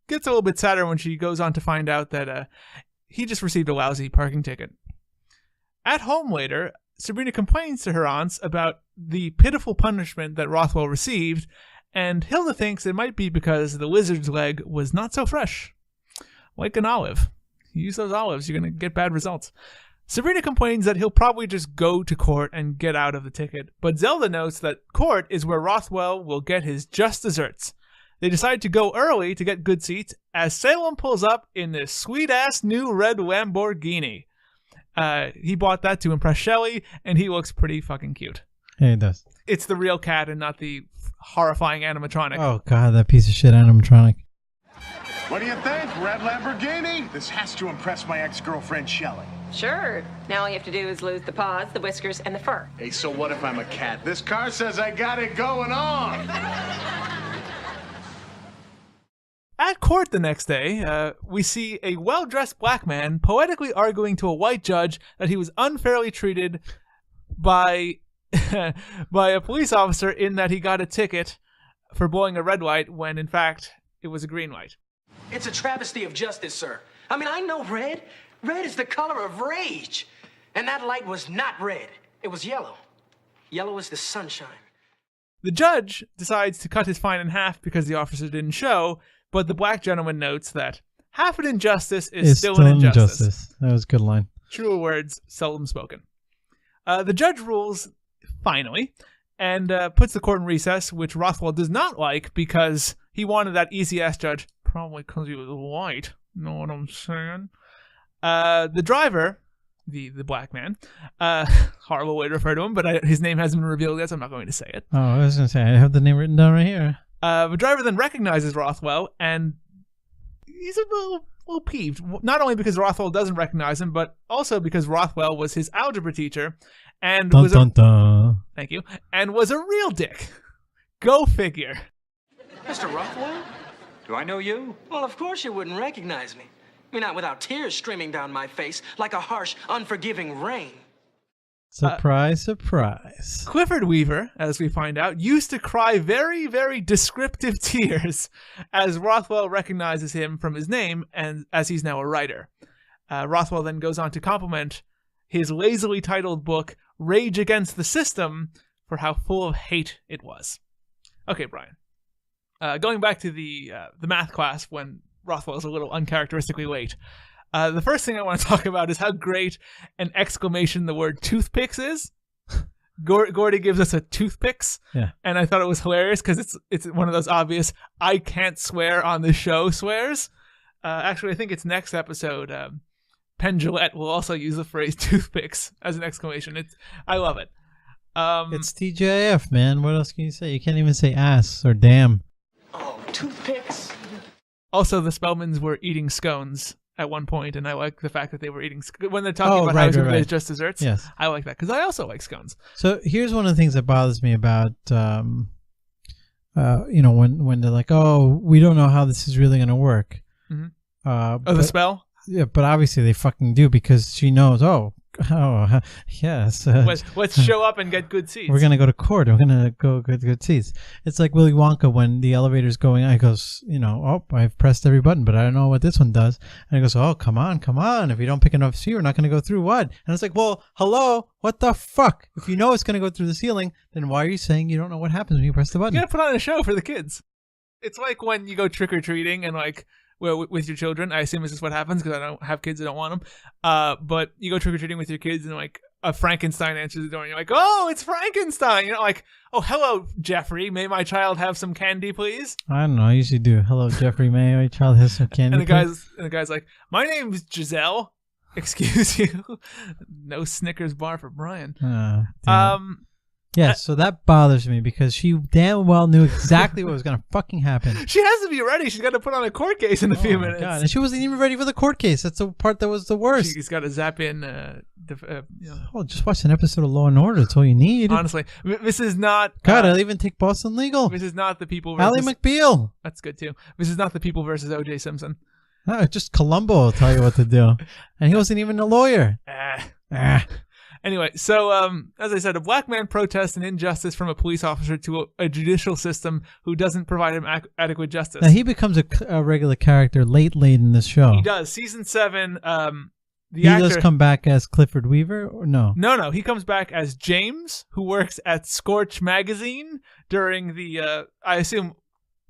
gets a little bit sadder when she goes on to find out that he just received a lousy parking ticket. At home later, Sabrina complains to her aunts about the pitiful punishment that Rothwell received, and Hilda thinks it might be because the lizard's leg was not so fresh. Like an olive. You use those olives, you're going to get bad results. Sabrina complains that he'll probably just go to court and get out of the ticket, but Zelda notes that court is where Rothwell will get his just desserts. They decide to go early to get good seats as Salem pulls up in this sweet-ass new red Lamborghini. He bought that to impress Shelley, and he looks pretty fucking cute. Yeah, he does. It's the real cat and not the horrifying animatronic. Oh, God, that piece of shit animatronic. What do you think, red Lamborghini? This has to impress my ex-girlfriend, Shelley. Sure. Now all you have to do is lose the paws, the whiskers, and the fur. Hey, so what if I'm a cat? This car says I got it going on. At court the next day, we see a well-dressed black man poetically arguing to a white judge that he was unfairly treated by a police officer in that he got a ticket for blowing a red light when, in fact, it was a green light. It's a travesty of justice, sir. I mean, I know red. Red is the color of rage. And that light was not red. It was yellow. Yellow is the sunshine. The judge decides to cut his fine in half because the officer didn't show, but the black gentleman notes that half an injustice is still an injustice. That was a good line. Truer words seldom spoken. The judge rules, finally, and puts the court in recess, which Rothwell does not like because he wanted that easy-ass judge, probably because he was white, Know what I'm saying? The driver, the black man, horrible way to refer to him, but his name hasn't been revealed yet, so I'm not going to say it. Oh, I was going to say, I have the name written down right here. The driver then recognizes Rothwell, and he's a little peeved. Not only because Rothwell doesn't recognize him, but also because Rothwell was his algebra teacher, and thank you, and was a real dick. Go figure. Mr. Rothwell? Do I know you? Well, of course you wouldn't recognize me. I mean, not without tears streaming down my face like a harsh, unforgiving rain. Surprise, surprise. Clifford Weaver, as we find out, used to cry very, very descriptive tears as Rothwell recognizes him from his name and as he's now a writer. Rothwell then goes on to compliment his lazily titled book, Rage Against the System, for how full of hate it was. Okay, Brian. Going back to the math class when Rothwell is a little uncharacteristically late. The first thing I want to talk about is how great an exclamation the word toothpicks is. Gordy gives us a toothpicks, and I thought it was hilarious because it's one of those obvious I can't swear on the show swears. Actually, I think it's next episode. Penn Jillette will also use the phrase toothpicks as an exclamation. I love it. It's TGIF, man. What else can you say? You can't even say ass or damn. Oh, toothpicks. Also, the Spellmans were eating scones at one point, and I like the fact that they were eating when they're talking about how it's just desserts. Yes, I like that because I also like scones. So here's one of the things that bothers me about, when they're like, "Oh, we don't know how this is really going to work." Mm-hmm. The spell. Yeah, but obviously they fucking do because she knows. Oh, yes. Let's show up and get good seats. We're gonna go to court. We're gonna go get good seats. It's like Willy Wonka when the elevator's going. I goes, I've pressed every button, but I don't know what this one does. And he goes, oh, come on. If you don't pick enough seat, we're not gonna go through what? And it's like, well, hello, what the fuck? If you know it's gonna go through the ceiling, then why are you saying you don't know what happens when you press the button? You gotta put on a show for the kids. It's like when you go trick or treating and with your children. I assume this is what happens because I don't have kids. I don't want them. But you go trick-or-treating with your kids and a Frankenstein answers the door and you're like, oh, it's Frankenstein. Oh, hello, Jeffrey. May my child have some candy, please? I don't know. I usually do. Hello, Jeffrey. May my child have some candy, and the guy's like, my name's Giselle. Excuse you. No Snickers bar for Brian. Yeah, so that bothers me because she damn well knew exactly what was going to fucking happen. She has to be ready. She's got to put on a court case in a few minutes. God. And she wasn't even ready for the court case. That's the part that was the worst. She's got to zap in. Just watch an episode of Law and Order. That's all you need. Honestly, this is not. God, I'll even take Boston Legal. This is not the people. Ally McBeal. That's good too. This is not the people versus O.J. Simpson. No, just Columbo will tell you what to do, and he wasn't even a lawyer. Anyway, so as I said, a black man protests an injustice from a police officer to a judicial system who doesn't provide him adequate justice. Now, he becomes a regular character late in this show. He does. Season 7, he does come back as Clifford Weaver, or no? No. He comes back as James, who works at Scorch Magazine during the, I assume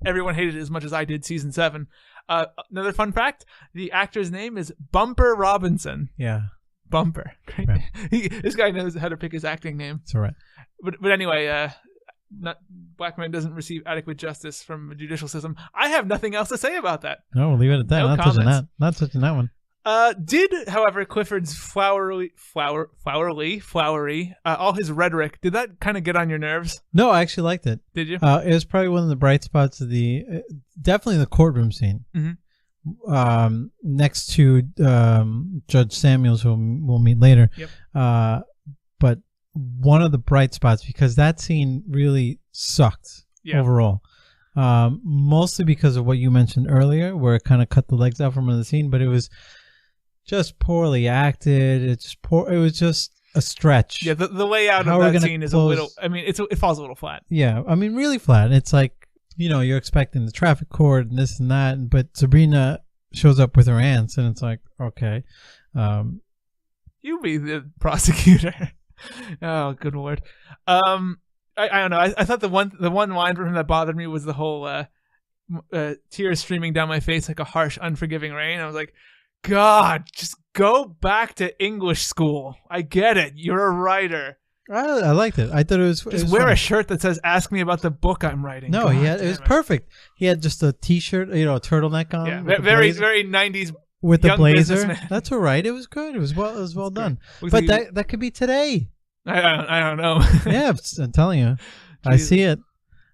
everyone hated it as much as I did, Season 7. Another fun fact, the actor's name is Bumper Robinson. Yeah. Bumper. Great. Yeah. This guy knows how to pick his acting name. That's all right. But anyway, black man doesn't receive adequate justice from a judicial system. I have nothing else to say about that. No, we'll leave it at that. Not touching that one. Did, however, Clifford's flowery, all his rhetoric, did that kind of get on your nerves? No, I actually liked it. Did you? It was probably one of the bright spots of definitely the courtroom scene. Mm-hmm. Next to Judge Samuels, who we'll meet later. Yep. But one of the bright spots, because that scene really sucked overall. Mostly because of what you mentioned earlier, where it kind of cut the legs out from the scene, but it was just poorly acted. It was just a stretch. Yeah, the layout of that scene is a little, I mean, it falls a little flat. Yeah, I mean, really flat. It's like, you're expecting the traffic court and this and that, but Sabrina shows up with her aunts, and it's like, okay. You be the prosecutor. Oh, good lord. I don't know. I thought the one line from him that bothered me was the whole tears streaming down my face like a harsh, unforgiving rain. I was like, God, just go back to English school. I get it. You're a writer. I liked it. I thought it was just wear a shirt that says "Ask me about the book I'm writing." No, it was perfect. He had just a t-shirt, a turtleneck on. Yeah, very 90s with the blazer. Businessman. That's all right. It was good. It was well done. But that could be today. I don't know. Yeah, I'm telling you, I see it.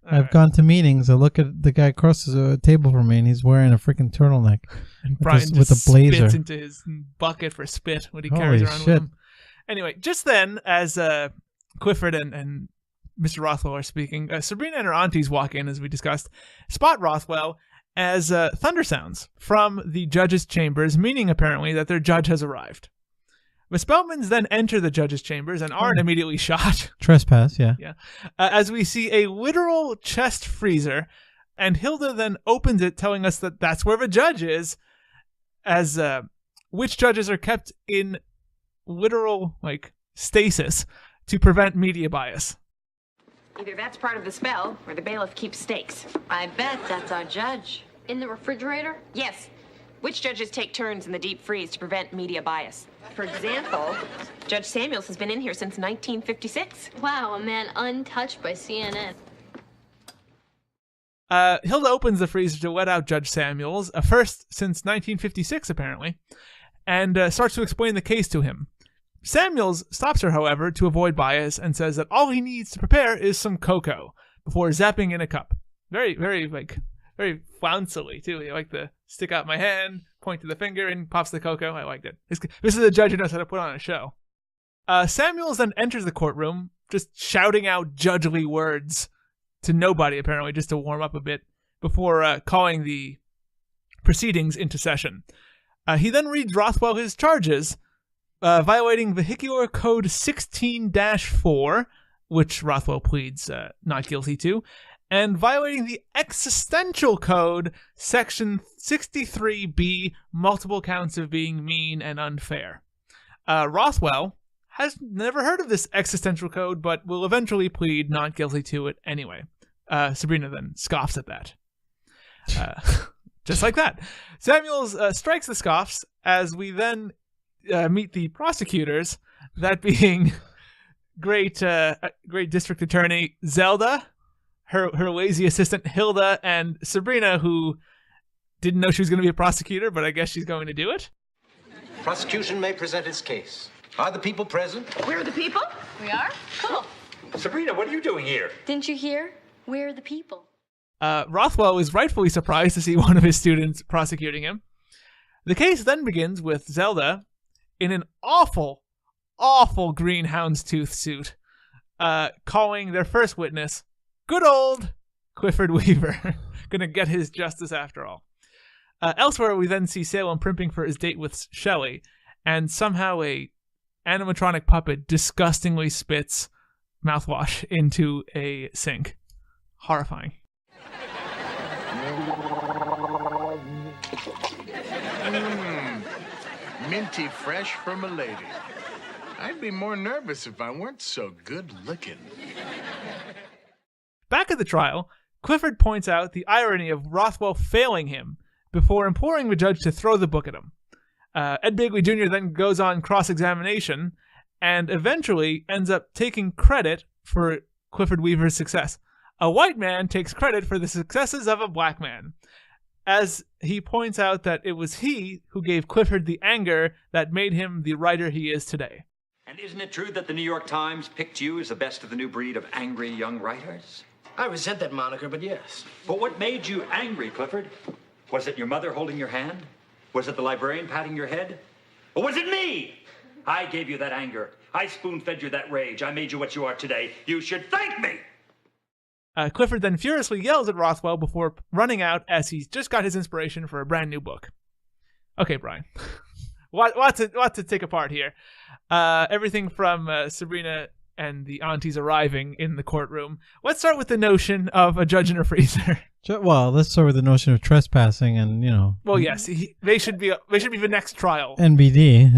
I've gone to meetings. I look at the guy across the table from me, and he's wearing a freaking turtleneck and Brian with a blazer. Spits into his bucket for spit when he carries around with him. Anyway, just then, as Clifford and Mr. Rothwell are speaking, Sabrina and her aunties walk in, as we discussed, spot Rothwell as thunder sounds from the judge's chambers, meaning apparently that their judge has arrived. The Spellmans then enter the judge's chambers and aren't immediately shot. Trespass, yeah. As we see a literal chest freezer, and Hilda then opens it, telling us that that's where the judge is, as which judges are kept in literal stasis to prevent media bias. Either that's part of the spell, or the bailiff keeps stakes. I bet that's our judge. In the refrigerator? Yes. Which judges take turns in the deep freeze to prevent media bias? For example, Judge Samuels has been in here since 1956. Wow, a man untouched by CNN. Hilda opens the freezer to let out Judge Samuels, first since 1956 apparently, and starts to explain the case to him. Samuels stops her, however, to avoid bias and says that all he needs to prepare is some cocoa before zapping in a cup. Very, very, very flouncily, too. He like to stick out my hand, point to the finger, and pops the cocoa. I liked it. This is a judge who knows how to put on a show. Samuels then enters the courtroom, just shouting out judgely words to nobody, apparently, just to warm up a bit, before calling the proceedings into session. He then reads Rothwell his charges, violating Vehicular Code 16-4, which Rothwell pleads not guilty to, and violating the Existential Code, Section 63B, multiple counts of being mean and unfair. Rothwell has never heard of this Existential Code, but will eventually plead not guilty to it anyway. Sabrina then scoffs at that. Just like that. Samuels strikes the scoffs as we then meet the prosecutors, that being great district attorney Zelda, her lazy assistant Hilda, and Sabrina, who didn't know she was going to be a prosecutor, but I guess she's going to do it. Prosecution may present its case. Are the people present? We're the people? We are? Cool. Sabrina, what are you doing here? Didn't you hear? We're the people. Rothwell is rightfully surprised to see one of his students prosecuting him. The case then begins with Zelda in an awful green houndstooth suit, calling their first witness good old Clifford Weaver. Gonna get his justice after all. Elsewhere, we then see Salem primping for his date with Shelley, and somehow a animatronic puppet disgustingly spits mouthwash into a sink. Horrifying. Minty fresh from a lady. I'd be more nervous if I weren't so good looking. Back at the trial, Clifford points out the irony of Rothwell failing him before imploring the judge to throw the book at him. Ed Begley Jr. then goes on cross-examination and eventually ends up taking credit for Clifford Weaver's success. A white man takes credit for the successes of a black man, as he points out that it was he who gave Clifford the anger that made him the writer he is today. And isn't it true that the New York Times picked you as the best of the new breed of angry young writers? I resent that moniker, but yes. But what made you angry, Clifford? Was it your mother holding your hand? Was it the librarian patting your head? Or was it me? I gave you that anger. I spoon-fed you that rage. I made you what you are today. You should thank me! Clifford then furiously yells at Rothwell before running out as he's just got his inspiration for a brand new book. Okay, Brian. What to take apart here. Everything from Sabrina and the aunties arriving in the courtroom. Let's start with the notion of a judge in a freezer. Well, let's start with the notion of trespassing, and Well, yes, they should be the next trial. NBD,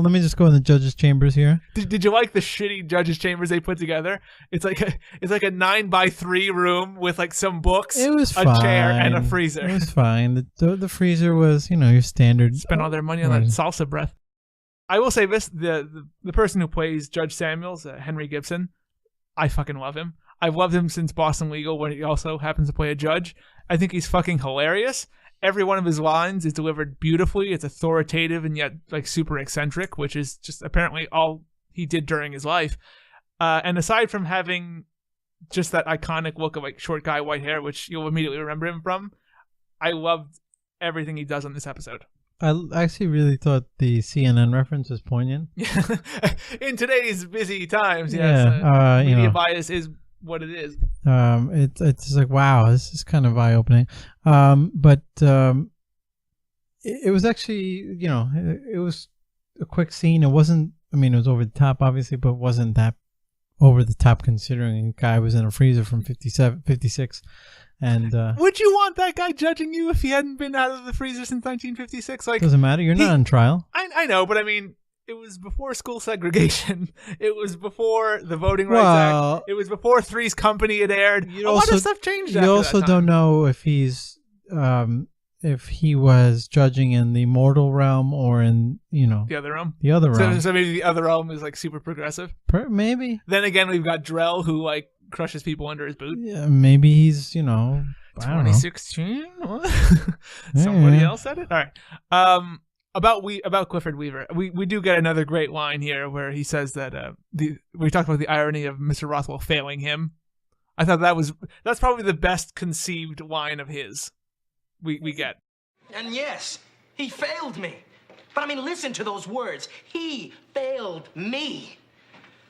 let me just go in the judge's chambers here. Did you like the shitty judge's chambers they put together? It's like a 9x3 room with like some books, It was a fine. chair, and a freezer. It was fine. The freezer was your standard. Spent all their money on that salsa breath. I will say this: the person who plays Judge Samuels, Henry Gibson, I fucking love him. I've loved him since Boston Legal, when he also happens to play a judge. I think he's fucking hilarious. Every one of his lines is delivered beautifully. It's authoritative and yet like super eccentric, which is just apparently all he did during his life. And aside from having just that iconic look of like short guy, white hair, which you'll immediately remember him from, I loved everything he does on this episode. I actually really thought the CNN reference was poignant. In today's busy times, yes, media bias is what it is. It's just like, wow, this is kind of eye-opening. But it was actually, it was a quick scene. It wasn't, I mean, it was over the top, obviously, but it wasn't that over the top considering the guy was in a freezer from 56. And would you want that guy judging you if he hadn't been out of the freezer since 1956? Like, doesn't matter. You're not on trial. I know, but I mean, it was before school segregation. It was before the Voting Rights Act. It was before Three's Company had aired. A lot of stuff changed. You also don't know if he's if he was judging in the mortal realm or in the other realm. The other realm. So maybe the other realm is like super progressive. Maybe. Then again, we've got Drell who like crushes people under his boot. Yeah, maybe he's 2016. Somebody else said it. All right. About Clifford Weaver, we do get another great line here where he says that we talked about the irony of Mr. Rothwell failing him. I thought that's probably the best conceived line of his we get. And yes, he failed me. But I mean, listen to those words. He failed me.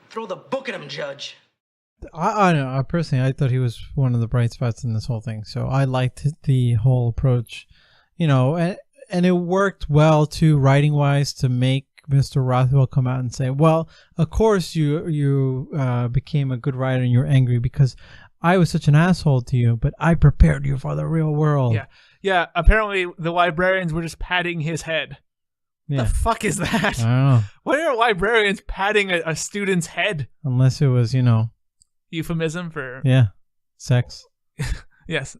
Throw the book at him, Judge. I know. Personally, I thought he was one of the bright spots in this whole thing. So I liked the whole approach, and it worked well too, writing wise, to make Mr. Rothwell come out and say, "Well, of course you became a good writer and you're angry because I was such an asshole to you, but I prepared you for the real world." Yeah. Apparently, the librarians were just patting his head. Yeah. The fuck is that? I don't know. Why are librarians patting a student's head? Unless it was, euphemism for sex. Yes,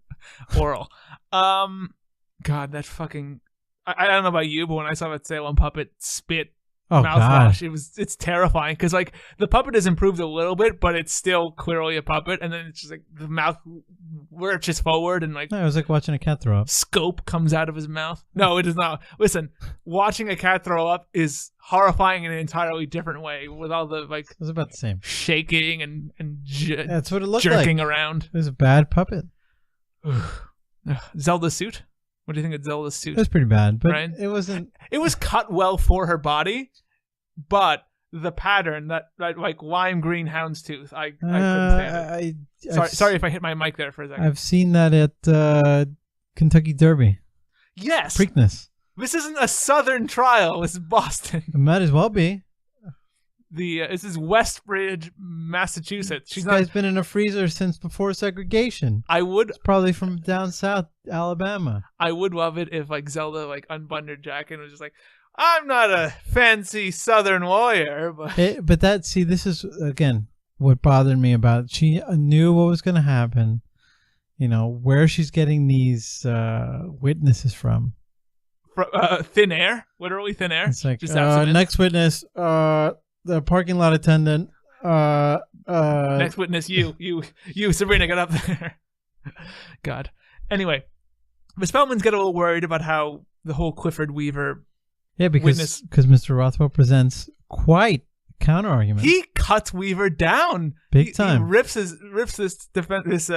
oral. God, that fucking. I don't know about you, but when I saw that Salem puppet spit mouthwash, it's terrifying because like the puppet has improved a little bit, but it's still clearly a puppet, and then it's just like the mouth lurches forward and like it was like watching a cat throw up. Scope comes out of his mouth. No, it is not. Listen, watching a cat throw up is horrifying in an entirely different way with all the like. It was about the same shaking and that's what it looked jerking like. Around. It was a bad puppet. Zelda's suit. What do you think of Zelda's suit? It was pretty bad, but Brian? It wasn't. It was cut well for her body, but the pattern, that like lime green houndstooth, I couldn't stand it. Sorry if I hit my mic there for a second. I've seen that at Kentucky Derby. Yes. Preakness. This isn't a Southern trial. This is Boston. It might as well be. This is Westbridge, Massachusetts. This guy's been in a freezer since before segregation. It's probably from down south, Alabama. I would love it if like Zelda like unbuttoned her jacket and was just like, I'm not a fancy Southern lawyer, but this is again what bothered me about it. She knew what was going to happen. Where she's getting these witnesses from. Thin air, literally thin air. It's like next witness. The parking lot attendant. Next witness, you, Sabrina, get up there. God. Anyway, the Spellmans get a little worried about how the whole Clifford Weaver. Yeah, because Mr. Rothwell presents quite counter argument. He cuts Weaver down big time. He rips this defense.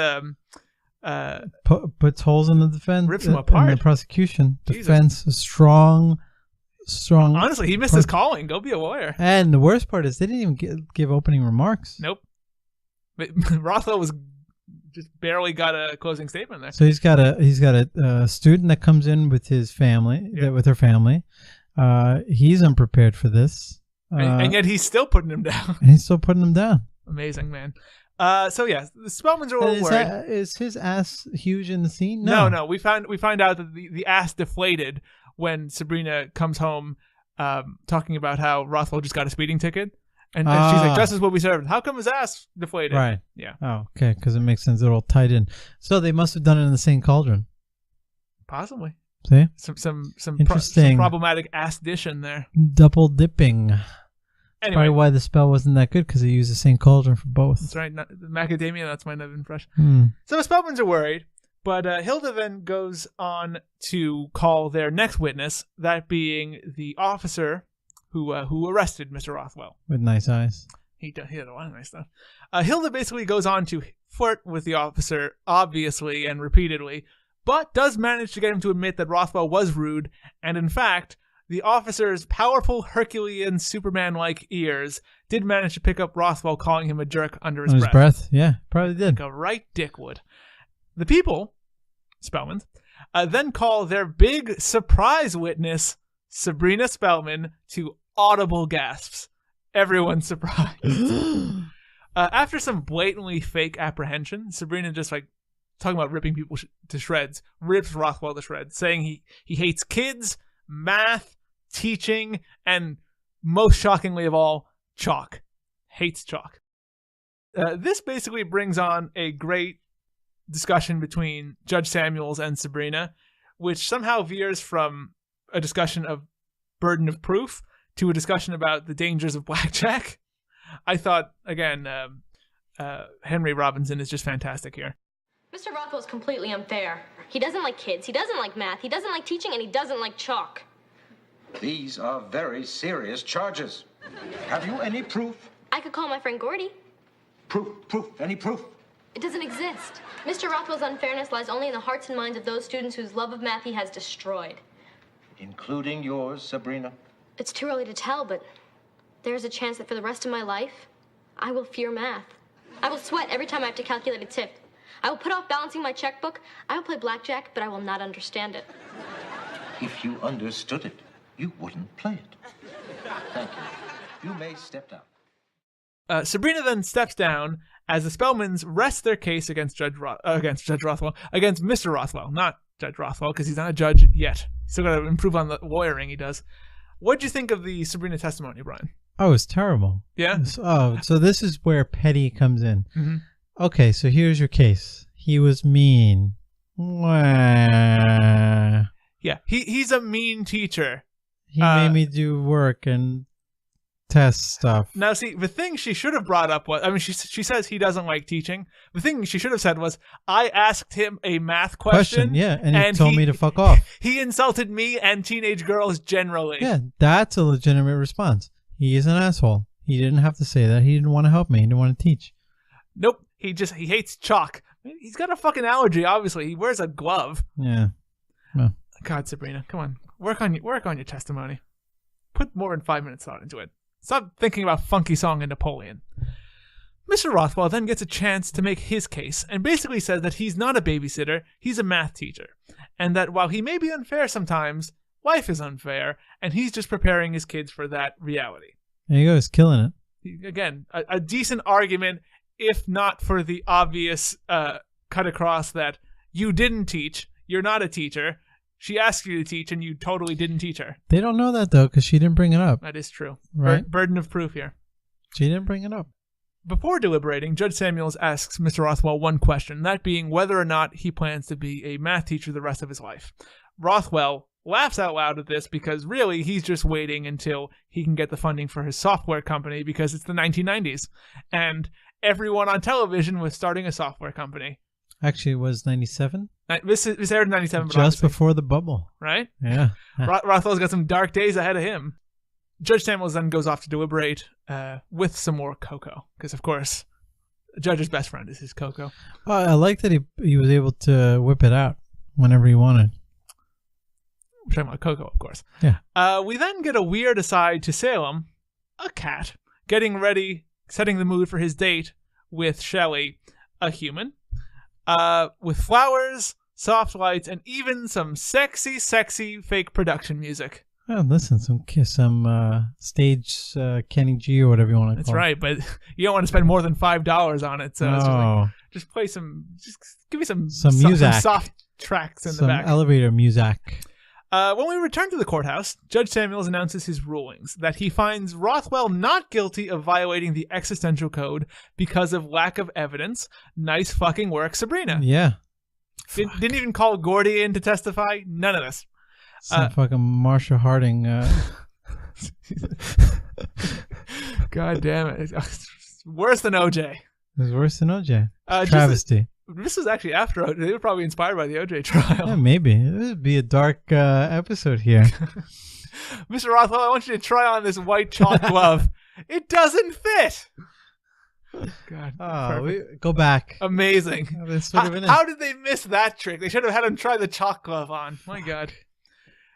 Puts holes in the defense. Rips him apart. In the prosecution. Jesus. Defense is strong. Honestly, he missed his calling. Go be a lawyer. And the worst part is they didn't even give opening remarks. Nope. But Rothwell was just barely got a closing statement there. So he's got a student that comes in with his family, with her family. He's unprepared for this, and yet he's still putting him down. Amazing, man. So yeah, the Spellmans are a little worried. Is his ass huge in the scene? No. We find out that the ass deflated when Sabrina comes home, talking about how Rothwell just got a speeding ticket, and she's like, "Justice will be served." How come his ass deflated? Right. Yeah. Oh, okay, because it makes sense. They're all tied in. So they must have done it in the same cauldron. Possibly. See? Some Interesting. problematic ass dish in there. Double dipping. Anyway. Probably why the spell wasn't that good, because they used the same cauldron for both. That's right. The macadamia nuts might not have been fresh. Hmm. So the Spellmans are worried, but Hilda then goes on to call their next witness, that being the officer who arrested Mr. Rothwell. With nice eyes. He did a lot of nice stuff. Hilda basically goes on to flirt with the officer, obviously and repeatedly, but does manage to get him to admit that Rothwell was rude, and in fact, the officer's powerful Herculean Superman-like ears did manage to pick up Rothwell calling him a jerk under his breath. Yeah, probably did. Like a right dick would. The people, Spellmans, then call their big surprise witness, Sabrina Spellman, to audible gasps. Everyone's surprised. After some blatantly fake apprehension, Sabrina just talking about ripping people to shreds, rips Rothwell to shreds, saying he hates kids, math, teaching, and most shockingly of all, chalk. Hates chalk. This basically brings on a great discussion between Judge Samuels and Sabrina, which somehow veers from a discussion of burden of proof to a discussion about the dangers of blackjack. I thought, again, Henry Robinson is just fantastic here. Mr. Rothwell's completely unfair. He doesn't like kids, he doesn't like math, he doesn't like teaching, and he doesn't like chalk. These are very serious charges. Have you any proof? I could call my friend Gordy. Proof, any proof? It doesn't exist. Mr. Rothwell's unfairness lies only in the hearts and minds of those students whose love of math he has destroyed. Including yours, Sabrina? It's too early to tell, but there's a chance that for the rest of my life, I will fear math. I will sweat every time I have to calculate a tip. I will put off balancing my checkbook. I will play blackjack, but I will not understand it. If you understood it, you wouldn't play it. Thank you. You may step down. Sabrina then steps down as the Spellmans rest their case against Mr. Rothwell, not Judge Rothwell, because he's not a judge yet. Still got to improve on the lawyering he does. What'd you think of the Sabrina testimony, Brian? Oh, it's terrible. Yeah? So this is where petty comes in. Mm-hmm. Okay, so here's your case. He was mean. Wah. Yeah, he's a mean teacher. He made me do work and test stuff. Now, see, the thing she should have brought up was, I mean, she says he doesn't like teaching. The thing she should have said was, I asked him a math question. Yeah, and he told me to fuck off. He insulted me and teenage girls generally. Yeah, that's a legitimate response. He is an asshole. He didn't have to say that. He didn't want to help me. He didn't want to teach. Nope. He hates chalk. He's got a fucking allergy, obviously. He wears a glove. Yeah. Well. God, Sabrina, come on. Work on your testimony. Put more than 5 minutes thought into it. Stop thinking about funky song and Napoleon. Mr. Rothwell then gets a chance to make his case and basically says that he's not a babysitter, he's a math teacher. And that while he may be unfair sometimes, life is unfair, and he's just preparing his kids for that reality. There you go, he's killing it. Again, a decent argument, if not for the obvious cut across that you didn't teach, you're not a teacher, she asked you to teach and you totally didn't teach her. They don't know that though, because she didn't bring it up. That is true. Right? Burden of proof here. She didn't bring it up. Before deliberating, Judge Samuels asks Mr. Rothwell one question, that being whether or not he plans to be a math teacher the rest of his life. Rothwell laughs out loud at this because really he's just waiting until he can get the funding for his software company because it's the 1990s and everyone on television was starting a software company. Actually, it was 97. This aired in 97. Just before the bubble. Right? Yeah. Rothwell's got some dark days ahead of him. Judge Samuels then goes off to deliberate with some more cocoa because, of course, the judge's best friend is his cocoa. I like that he was able to whip it out whenever he wanted. We're talking about cocoa, of course. Yeah. We then get a weird aside to Salem, a cat, getting ready, setting the mood for his date with Shelley, a human, with flowers, soft lights, and even some sexy, sexy fake production music. Oh, listen, some stage Kenny G or whatever you want to call it. That's right, but you don't want to spend more than $5 on it, so it's just play just give me some music. Some soft tracks in the back. Some elevator music. When we return to the courthouse, Judge Samuels announces his rulings, that he finds Rothwell not guilty of violating the existential code because of lack of evidence. Nice fucking work, Sabrina. Yeah. Didn't even call Gordy in to testify. None of this. Some fucking Marsha Harding. God damn it. It's worse than OJ. It was worse than OJ. Travesty. This was actually after OJ. They were probably inspired by the OJ trial. Yeah, maybe. It would be a dark episode here. Mr. Rothwell, I want you to try on this white chalk glove. It doesn't fit. God. Go back. Amazing. How did they miss that trick? They should have had him try the chalk glove on. My God.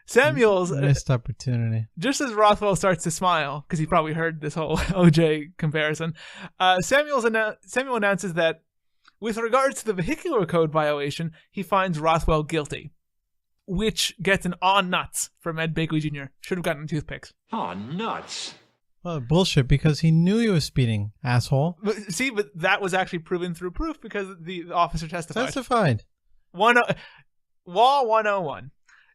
Samuels missed opportunity. Just as Rothwell starts to smile, because he probably heard this whole OJ comparison, Samuel announces that with regards to the vehicular code violation, he finds Rothwell guilty, which gets an "aw nuts" from Ed Begley Jr. Should have gotten toothpicks. Aw nuts. Well, bullshit, because he knew he was speeding, asshole. But that was actually proven through proof because the officer testified. Law 101.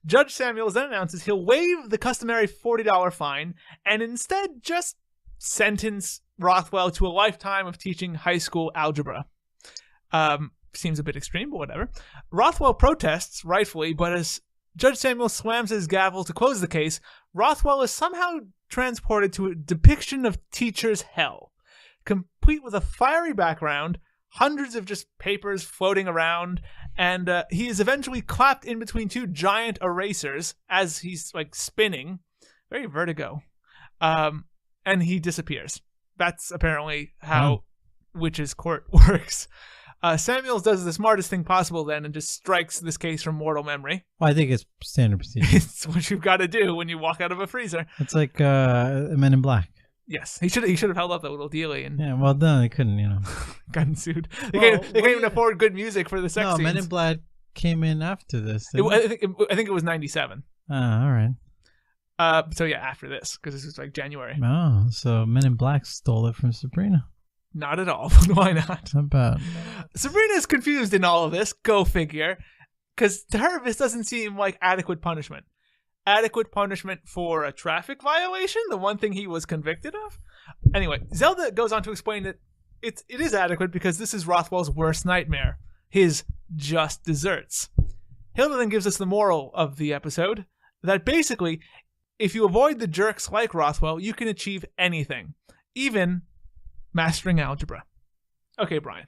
Judge Samuels then announces he'll waive the customary $40 fine and instead just sentence Rothwell to a lifetime of teaching high school algebra. Seems a bit extreme, but whatever. Rothwell protests, rightfully, but as Judge Samuels slams his gavel to close the case, Rothwell is somehow transported to a depiction of teacher's hell, complete with a fiery background, hundreds of just papers floating around, and he is eventually clapped in between two giant erasers as he's like spinning, very vertigo, and he disappears. That's apparently how witches' court works. Samuels does the smartest thing possible then and just strikes this case from mortal memory. Well, I think it's standard procedure. It's what you've got to do when you walk out of a freezer. It's like Men in Black. Yes, he should have held up that little dealie and well, no, they couldn't, gotten sued. They can't even afford good music for the sex scenes. Men in Black came in after this. I think it was 97. All right. So yeah, after this, because this was like January. Oh, so Men in Black stole it from Sabrina. Not at all. Why not? How about Sabrina's confused in all of this. Go figure. Because to her, this doesn't seem like adequate punishment. Adequate punishment for a traffic violation, the one thing he was convicted of. Anyway, Zelda goes on to explain that it is adequate because this is Rothwell's worst nightmare, his just desserts. Hilda then gives us the moral of the episode, that basically, if you avoid the jerks like Rothwell, you can achieve anything, even mastering algebra. Okay, Brian.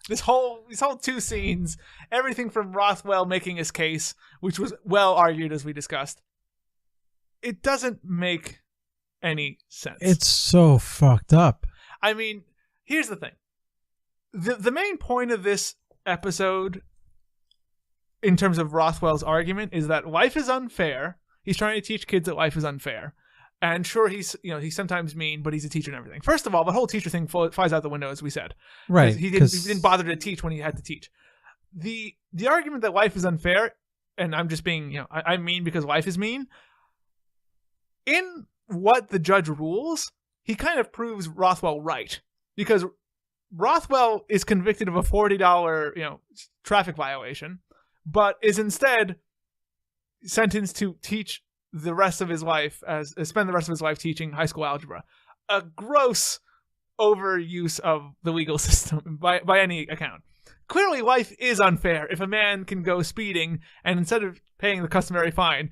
These whole two scenes, everything from Rothwell making his case, which was well argued as we discussed, it doesn't make any sense. It's so fucked up. I mean, here's the thing. The main point of this episode, in terms of Rothwell's argument, is that life is unfair. He's trying to teach kids that life is unfair. And sure, he's sometimes mean, but he's a teacher and everything. First of all, the whole teacher thing flies out the window, as we said. Right. He didn't bother to teach when he had to teach. The argument that life is unfair, and I'm just being, I'm mean because life is mean. In what the judge rules, he kind of proves Rothwell right. Because Rothwell is convicted of a $40, traffic violation, but is instead sentenced to teach the rest of his life spend the rest of his life teaching high school algebra. A gross overuse of the legal system by any account. Clearly, life is unfair if a man can go speeding and instead of paying the customary fine,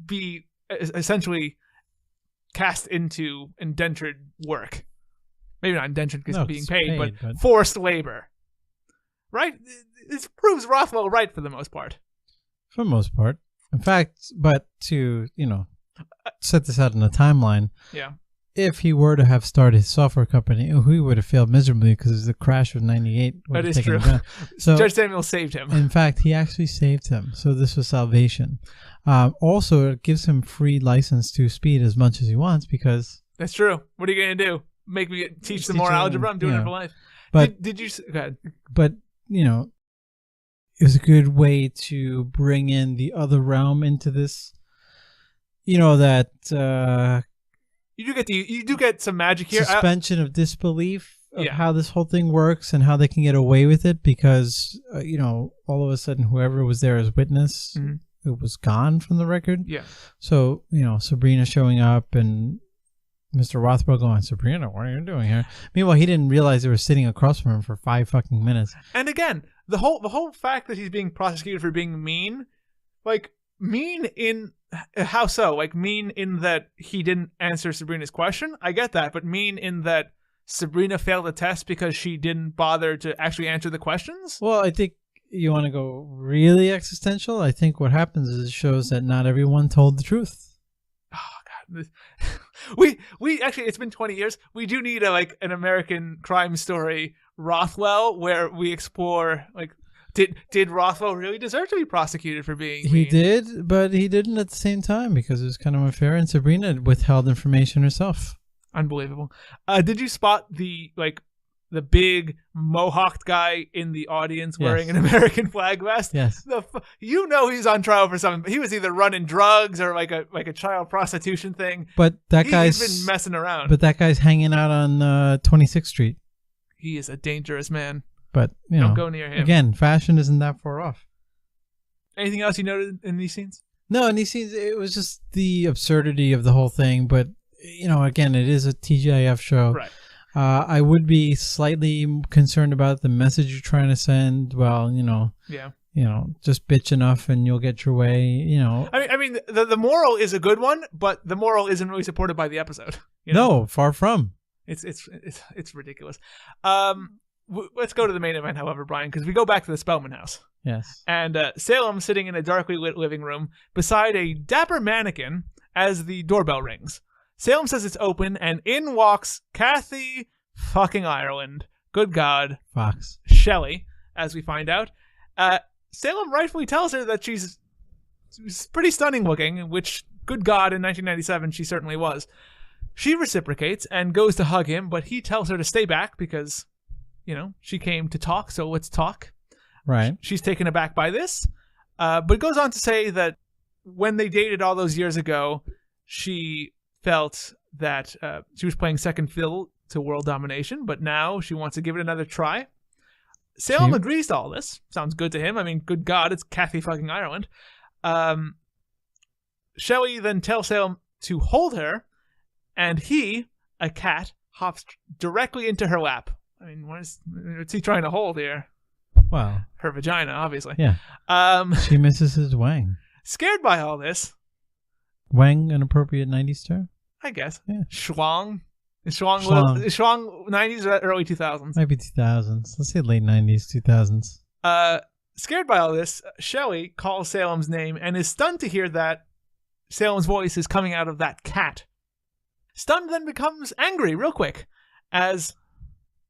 be essentially cast into indentured work. Maybe not indentured because being paid, but forced labor. Right? This proves Rothwell right for the most part. For the most part. In fact, but to, set this out in a timeline, if he were to have started his software company, he would have failed miserably because the crash of 98 would that have is taken true. him down. So, Judge Samuel saved him. In fact, he actually saved him. So this was salvation. Also, it gives him free license to speed as much as he wants because... That's true. What are you going to do? Make me teach some more algebra? I'm doing it for life. But, did you... Go ahead. But, it was a good way to bring in the other realm into this. That you do get some magic here. Suspension of disbelief of how this whole thing works and how they can get away with it because all of a sudden whoever was there as witness, it was gone from the record. Yeah. So Sabrina showing up and Mr. Rothwell going, Sabrina, what are you doing here? Meanwhile, he didn't realize they were sitting across from him for 5 fucking minutes. And again, the whole fact that he's being prosecuted for being mean, like mean in How so? Like, mean in that he didn't answer Sabrina's question? I get that, but mean in that Sabrina failed the test because she didn't bother to actually answer the questions? Well, I think you want to go really existential. I think what happens is it shows that not everyone told the truth. Oh God, we actually, it's been 20 years. We do need an American crime story, Rothwell, where we explore like. Did Rothwell really deserve to be prosecuted for being mean? He did, but he didn't at the same time because it was kind of unfair, and Sabrina withheld information herself. Unbelievable. Did you spot the big mohawked guy in the audience wearing an American flag vest? Yes. He's on trial for something, but he was either running drugs or like a child prostitution thing. But he's been messing around. But that guy's hanging out on 26th Street. He is a dangerous man. But, don't go near him. Again, fashion isn't that far off. Anything else you noted in these scenes? No, in these scenes, it was just the absurdity of the whole thing. But, again, it is a TGIF show. Right. I would be slightly concerned about the message you're trying to send. Well, just bitch enough and you'll get your way, I mean, the moral is a good one, but the moral isn't really supported by the episode. No, far from. It's ridiculous. Let's go to the main event, however, Brian, because we go back to the Spellman house. Yes. And Salem sitting in a darkly lit living room beside a dapper mannequin as the doorbell rings. Salem says it's open, and in walks Kathy fucking Ireland. Good God. Fox. Shelley, as we find out. Salem rightfully tells her that she's pretty stunning looking, which, good God, in 1997 she certainly was. She reciprocates and goes to hug him, but he tells her to stay back because... she came to talk, so let's talk. Right. She's taken aback by this, but goes on to say that when they dated all those years ago, she felt that she was playing second fiddle to world domination, but now she wants to give it another try. Salem agrees to all this. Sounds good to him. I mean, good God, it's Kathy fucking Ireland. Shelley then tells Salem to hold her, and he, a cat, hops directly into her lap. I mean, what's he trying to hold here? Well, her vagina, obviously. Yeah. She misses his wang. Scared by all this. Wang an appropriate 90s term? I guess. Yeah. Schlong. Is Schlong 90s or early 2000s? Maybe 2000s. Let's say late 90s, 2000s. Scared by all this, Shelley calls Salem's name and is stunned to hear that Salem's voice is coming out of that cat. Stunned then becomes angry real quick as...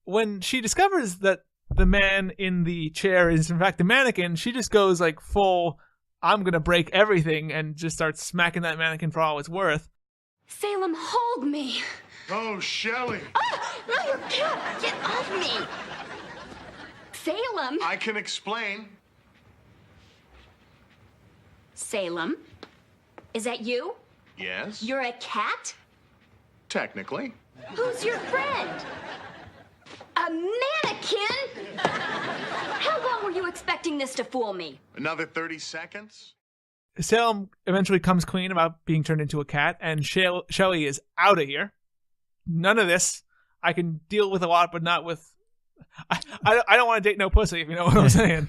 when she discovers that the man in the chair is in fact a mannequin, she just goes like full, I'm going to break everything, and just starts smacking that mannequin for all it's worth. Salem, hold me. Oh, Shelley. Oh, no, you can't. Get off me. Salem. I can explain. Salem, is that you? Yes. You're a cat? Technically. Who's your friend? A mannequin? How long were you expecting this to fool me? Another 30 seconds? Salem eventually comes clean about being turned into a cat, and Shelley is out of here. None of this. I can deal with a lot, but not with... I don't want to date no pussy, if you know what I'm saying.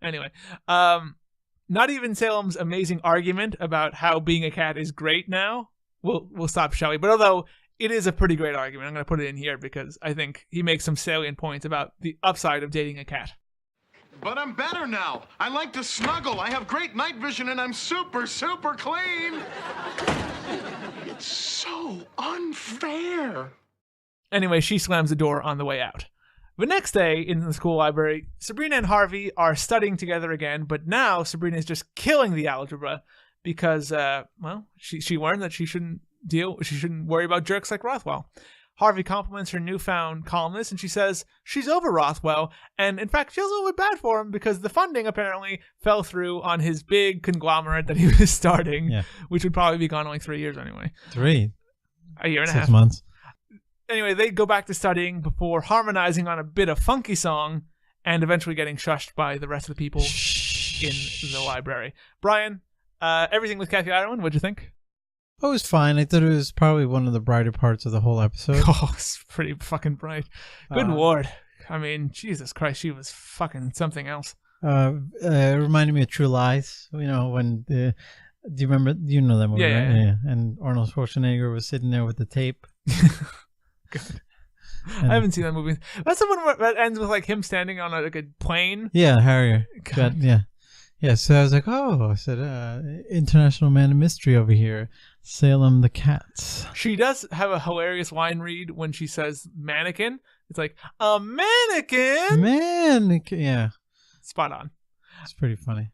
Anyway, not even Salem's amazing argument about how being a cat is great now will stop Shelley. But although... it is a pretty great argument. I'm going to put it in here because I think he makes some salient points about the upside of dating a cat. But I'm better now. I like to snuggle. I have great night vision and I'm super, super clean. It's so unfair. Anyway, she slams the door on the way out. The next day in the school library, Sabrina and Harvey are studying together again, but now Sabrina is just killing the algebra because, she learned that she shouldn't worry about jerks like Rothwell. Harvey compliments her newfound calmness, and she says she's over Rothwell, and in fact feels a little bit bad for him because the funding apparently fell through on his big conglomerate that he was starting, which would probably be gone in like 3 years anyway. 3? A year and a 6 half. months. Anyway, they go back to studying before harmonizing on a bit of funky song and eventually getting shushed by the rest of the people in the library. Brian, everything with Kathy Ireland, what'd you think? Oh, it was fine. I thought it was probably one of the brighter parts of the whole episode. Oh, it's pretty fucking bright. Good Lord. I mean, Jesus Christ, she was fucking something else. It reminded me of True Lies, when Do you remember? You know that movie, Yeah, right? yeah. And Arnold Schwarzenegger was sitting there with the tape. I haven't seen that movie. That's the one that ends with like him standing on a plane. Yeah, Harrier. Yeah. So I was like, I said, international man of mystery over here, Salem the Cats. She does have a hilarious line read when she says mannequin. It's like a mannequin. Mannequin. Yeah. Spot on. It's pretty funny.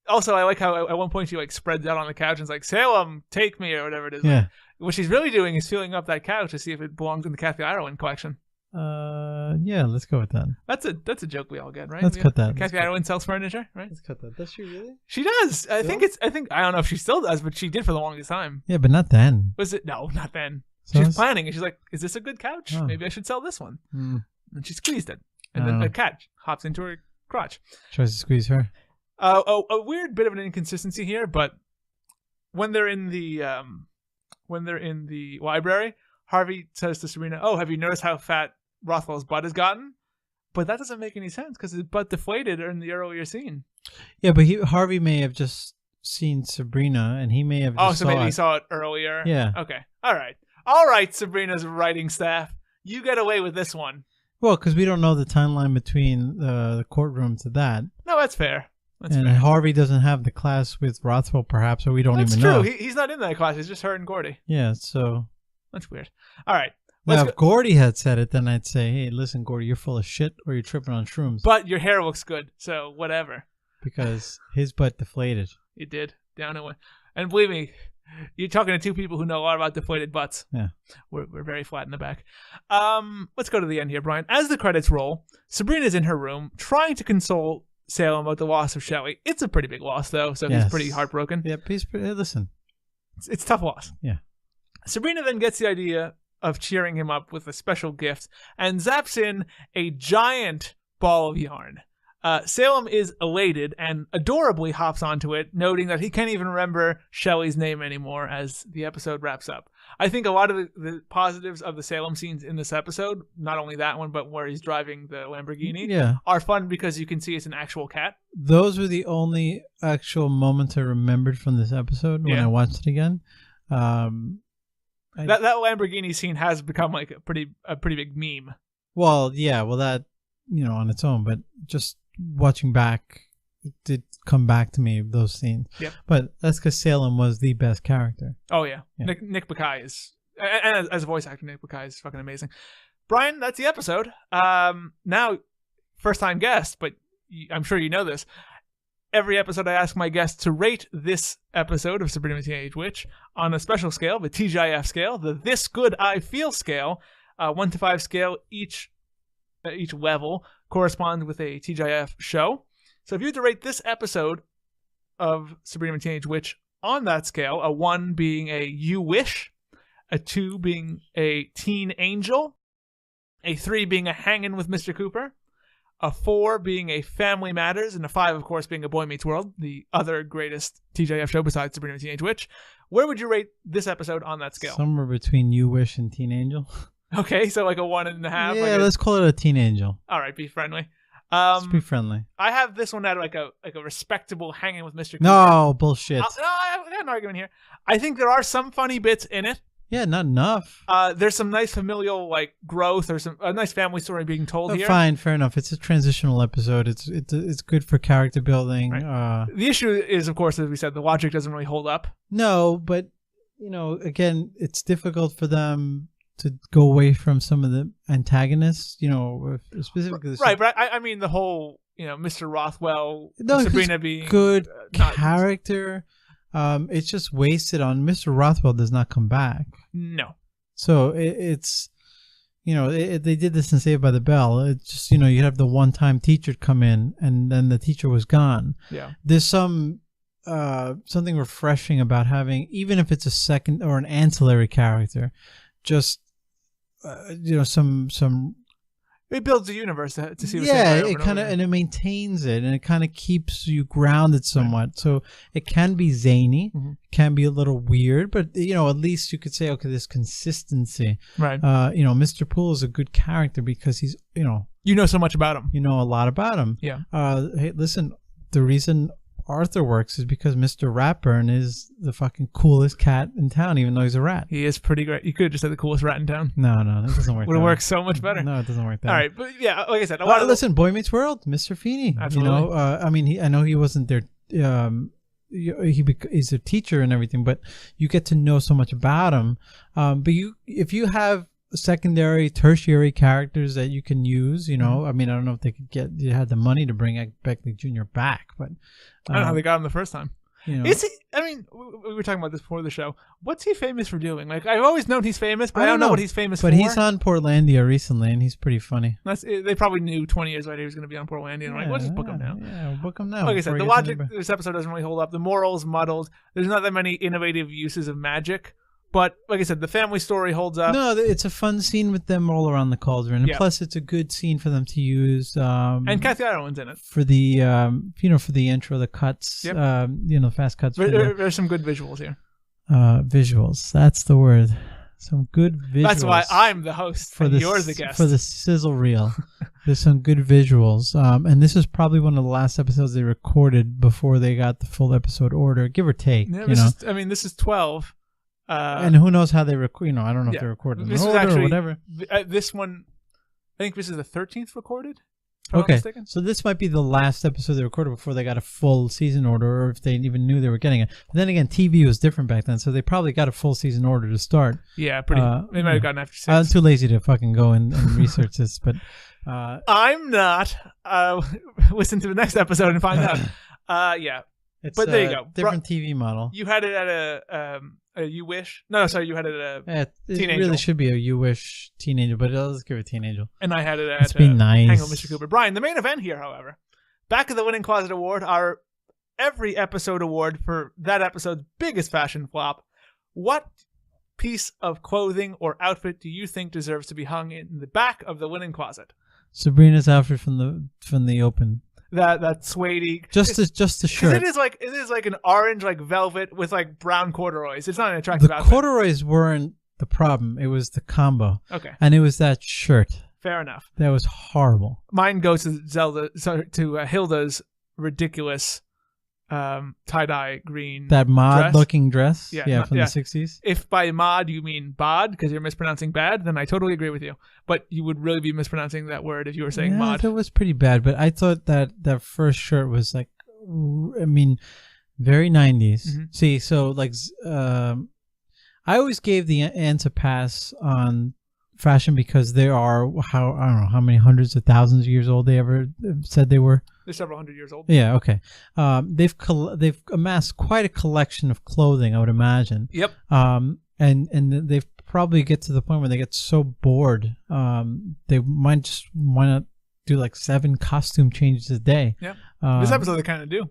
Also, I like how at one point she like spreads out on the couch and is like, Salem, take me, or whatever it is. Yeah. Like, what she's really doing is filling up that couch to see if it belongs in the Kathy Ireland collection. Yeah, let's go with that. That's a joke we all get, right? Let's cut that. Kathy Ireland sells furniture, right? Let's cut that. Does she really? She does. I think I don't know if she still does, but she did for the longest time. Yeah, but not then. Was it? No, not then. So She's planning, and she's like, "Is this a good couch? Oh. Maybe I should sell this one." Mm. And she squeezed it, and then a cat hops into her crotch. Tries to squeeze her. A weird bit of an inconsistency here, but when they're in the library, Harvey says to Sabrina, "Oh, have you noticed how fat Rothwell's butt has gotten?" But that doesn't make any sense because his butt deflated in the earlier scene. Yeah, but Harvey may have just seen Sabrina, and he may have. Just so maybe he saw it earlier. Yeah. Okay. All right. Sabrina's writing staff, you get away with this one. Well, because we don't know the timeline between the courtroom to that. No, that's fair. And Harvey doesn't have the class with Rothwell, perhaps, or we don't even know. That's true. He's not in that class. It's just her and Gordy. Yeah, so. That's weird. All right. Now, if Gordy had said it, then I'd say, hey, listen, Gordy, you're full of shit or you're tripping on shrooms. But your hair looks good, so whatever. Because his butt deflated. It did. Down and went. And believe me, you're talking to two people who know a lot about deflated butts. Yeah. We're very flat in the back. Let's go to the end here, Brian. As the credits roll, Sabrina's in her room trying to console Salem about the loss of Shelley. It's a pretty big loss, though, so he's pretty heartbroken. Yeah, listen. It's a tough loss. Yeah. Sabrina then gets the idea of cheering him up with a special gift and zaps in a giant ball of yarn. Salem is elated and adorably hops onto it, noting that he can't even remember Shelley's name anymore as the episode wraps up. I think a lot of the positives of the Salem scenes in this episode, not only that one, but where he's driving the Lamborghini, are fun because you can see it's an actual cat. Those were the only actual moments I remembered from this episode when I watched it again. That Lamborghini scene has become like a pretty big meme. Well, yeah, that on its own, but just watching back, it did come back to me, those scenes. Yep. But that's because Salem was the best character. Oh yeah. Nick Bakay is, and as a voice actor, Nick Bakay is fucking amazing. Brian, that's the episode. Now, first time guest, but I'm sure you know this. Every episode I ask my guests to rate this episode of Sabrina the Teenage Witch on a special scale, the TGIF scale, the This Good I Feel scale, 1 to 5 scale. Each level corresponds with a TGIF show. So if you had to rate this episode of Sabrina the Teenage Witch on that scale, a 1 being a You Wish, a 2 being a Teen Angel, a 3 being a Hangin' with Mr. Cooper, a 4 being a Family Matters, and a 5, of course, being a Boy Meets World, the other greatest TGIF show besides Sabrina the Teenage Witch, where would you rate this episode on that scale? Somewhere between You Wish and Teen Angel. Okay, so like a 1.5. Yeah, let's call it a Teen Angel. All right, be friendly. Let's be friendly. I have this one at like a respectable Hanging with Mr. Cooper. No, bullshit. I got an argument here. I think there are some funny bits in it. Yeah, not enough. There's some nice familial like growth or a nice family story being told here. Fine, fair enough. It's a transitional episode. It's good for character building. Right. The issue is, of course, as we said, the logic doesn't really hold up. No, but again, it's difficult for them to go away from some of the antagonists. Specifically. Right, but I mean the whole Mr. Rothwell, Sabrina being good character. It's just wasted on Mr. Rothwell does not come back. No. So it's they did this in Saved by the Bell. It's just you have the one-time teacher come in and then the teacher was gone. Yeah. There's something refreshing about having, even if it's a second or an ancillary character, just some. It builds a universe to see. It kind of, and it maintains it, and it kind of keeps you grounded somewhat. Right. So it can be zany, can be a little weird, but at least you could say, okay, there's consistency. Right. Mr. Poole is a good character because he's, you know so much about him. You know a lot about him. Yeah. Hey, listen, the reason Arthur works is because Mr. Ratburn is the fucking coolest cat in town, even though he's a rat. He is pretty great. You could have just said the coolest rat in town. No, that doesn't work. Would have worked so much better. No, it doesn't work that All way. right, but yeah, like I said, listen, Boy Meets World, Mr. Feeney. Absolutely. You know, I mean, I know he wasn't there. He's a teacher and everything, but you get to know so much about him. But if you have secondary, tertiary characters that you can use, you know, I mean, I don't know if they had the money to bring Begley Jr. back, but I don't know how they got him the first time. You know, is he? I mean, we were talking about this before the show. What's he famous for doing? Like, I've always known he's famous, but I don't know what he's famous for. But he's on Portlandia recently, and he's pretty funny. They probably knew 20 years later he was going to be on Portlandia. And like, we'll just book him now. Yeah, we'll book him now. Like I said, the logic of this episode doesn't really hold up. The moral's muddled. There's not that many innovative uses of magic. But like I said, the family story holds up. No, it's a fun scene with them all around the cauldron. And plus, it's a good scene for them to use. And Kathy Ireland's in it. For the, for the intro, the cuts, fast cuts. There's some good visuals here. Visuals. That's the word. Some good visuals. That's why I'm the host and you're the guest. For the sizzle reel. There's some good visuals. And this is probably one of the last episodes they recorded before they got the full episode order, give or take. Yeah, this is 12. And who knows how they record? I don't know if they recorded this in is order actually, or whatever. This one, I think this is the 13th recorded. Okay, so this might be the last episode they recorded before they got a full season order, or if they even knew they were getting it. But then again, TV was different back then, so they probably got a full season order to start. Yeah, pretty. They might have gotten after 6. I'm too lazy to fucking go and research this, but I'm not. Listen to the next episode and find out. Yeah. But there you go. Different TV model. You had it at a You Wish? No, sorry, you had it at a Teen It Angel. really should be a You Wish Teen Angel, but let's give it Teen Angel. And I had it at Let's be nice. Hang on, Mr. Cooper. Brian, the main event here, however. Back of the Winning Closet Award, our every episode award for that episode's biggest fashion flop. What piece of clothing or outfit do you think deserves to be hung in the back of the Winning Closet? Sabrina's outfit from the open. That suede just a shirt. It is like an orange velvet with brown corduroys. It's not an attractive outfit. The corduroys weren't the problem. It was the combo. Okay. And it was that shirt. Fair enough. That was horrible. Mine goes to Hilda's ridiculous tie-dye green mod-looking dress. From the 60s. If by mod you mean bod because you're mispronouncing bad, then I totally agree with you. But you would really be mispronouncing that word if you were saying mod. That was pretty bad, but I thought that first shirt was very 90s. Mm-hmm. See, so I always gave the ants a pass on fashion because they are I don't know how many hundreds of thousands of years old they ever said they were. They're several hundred years old. Yeah, okay. They've amassed quite a collection of clothing, I would imagine. Yep. And they probably get to the point where they get so bored, they might not do 7 costume changes a day. Yeah. This episode they kind of do.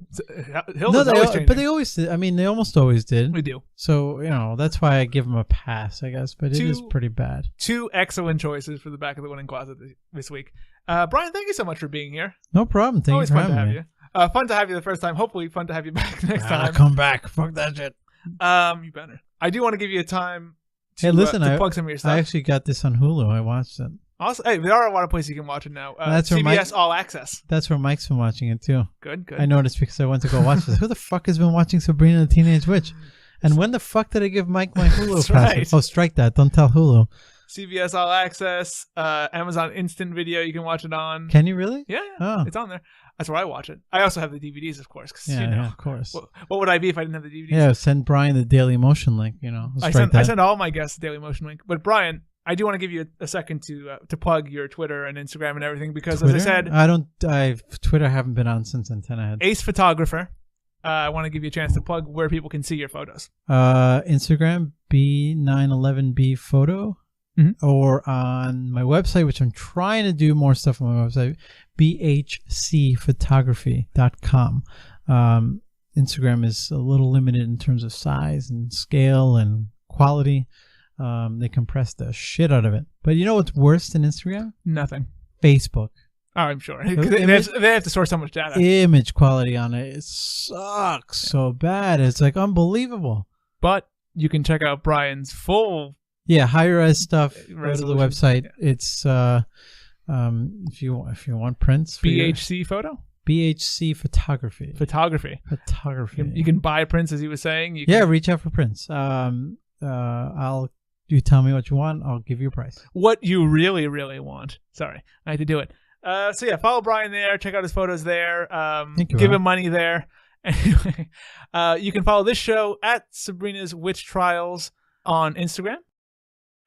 Hilda's always changing. But they always did. I mean, they almost always did. We do. So, that's why I give them a pass, I guess. But it is pretty bad. 2 excellent choices for the back of the Winning Closet this week. Brian, thank you so much for being here. No problem. Thank you for having me. Always fun to have you. Fun to have you the first time. Hopefully fun to have you back next time. Come back. Fuck that shit. You better. I do want to give you a time to, to plug some of your stuff. I actually got this on Hulu. I watched it. Also, hey, there are a lot of places you can watch it now. That's where CBS All Access. That's where Mike's been watching it too. Good. I noticed because I went to go watch this. Who the fuck has been watching Sabrina the Teenage Witch? And when the fuck did I give Mike my Hulu That's password? right. Oh, strike that. Don't tell Hulu. CBS All Access, Amazon Instant Video you can watch it on. Can you really? Yeah. Oh. It's on there. That's where I watch it. I also have the DVDs, of course. Yeah, of course. What would I be if I didn't have the DVDs? Yeah, send Brian the Daily Motion link, I send all my guests the Daily Motion link. But Brian, I do want to give you a second to plug your Twitter and Instagram and everything because, Twitter? as I said, Twitter I haven't been on since Antenna Head. Ace Photographer. I want to give you a chance to plug where people can see your photos. Instagram B911B photo, or on my website, which I'm trying to do more stuff on my website, bhcphotography.com. Instagram is a little limited in terms of size and scale and quality. They compress the shit out of it. But you know what's worse than Instagram? Nothing. Facebook. Oh, I'm sure. They have to store so much data. Image quality on it sucks so bad. It's unbelievable. But you can check out Brian's full high-res stuff. Go to the website. Yeah. It's if you want prints. BHC photo? BHC Photography. Photography. You can buy prints, as he was saying. Reach out for prints. You tell me what you want, I'll give you a price. What you really, really want. Sorry, I had to do it. So follow Brayan there. Check out his photos there. Give him money there. Anyway, you can follow this show at Sabrina's Witch Trials on Instagram,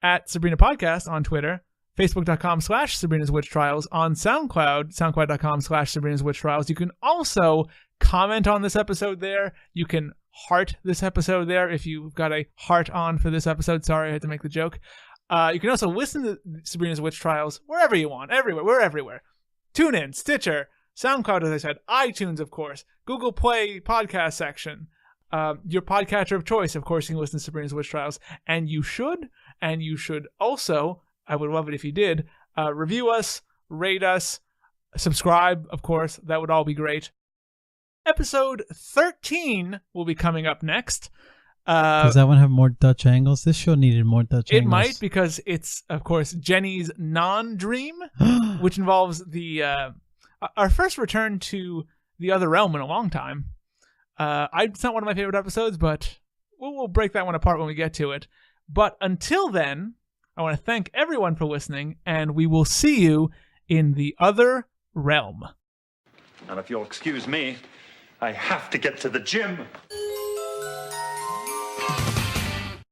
at Sabrina Podcast on Twitter, Facebook.com/Sabrina's Witch Trials on SoundCloud, SoundCloud.com/Sabrina's Witch Trials. You can also comment on this episode there. You can heart this episode there if you've got a heart on for this episode. Sorry, I had to make the joke. You can also listen to Sabrina's Witch Trials wherever you want. Everywhere. We're everywhere. TuneIn, Stitcher, SoundCloud, as I said, iTunes, of course, Google Play podcast section. Your podcatcher of choice, of course, you can listen to Sabrina's Witch Trials. And you should also, I would love it if you did, review us, rate us, subscribe, of course. That would all be great. Episode 13 will be coming up next. Does that one have more Dutch angles? This show needed more Dutch angles. It might, because it's, of course, Jenny's non-dream, which involves our first return to the other realm in a long time. It's not one of my favorite episodes, but we'll break that one apart when we get to it. But until then, I want to thank everyone for listening, and we will see you in the other realm. And if you'll excuse me, I have to get to the gym.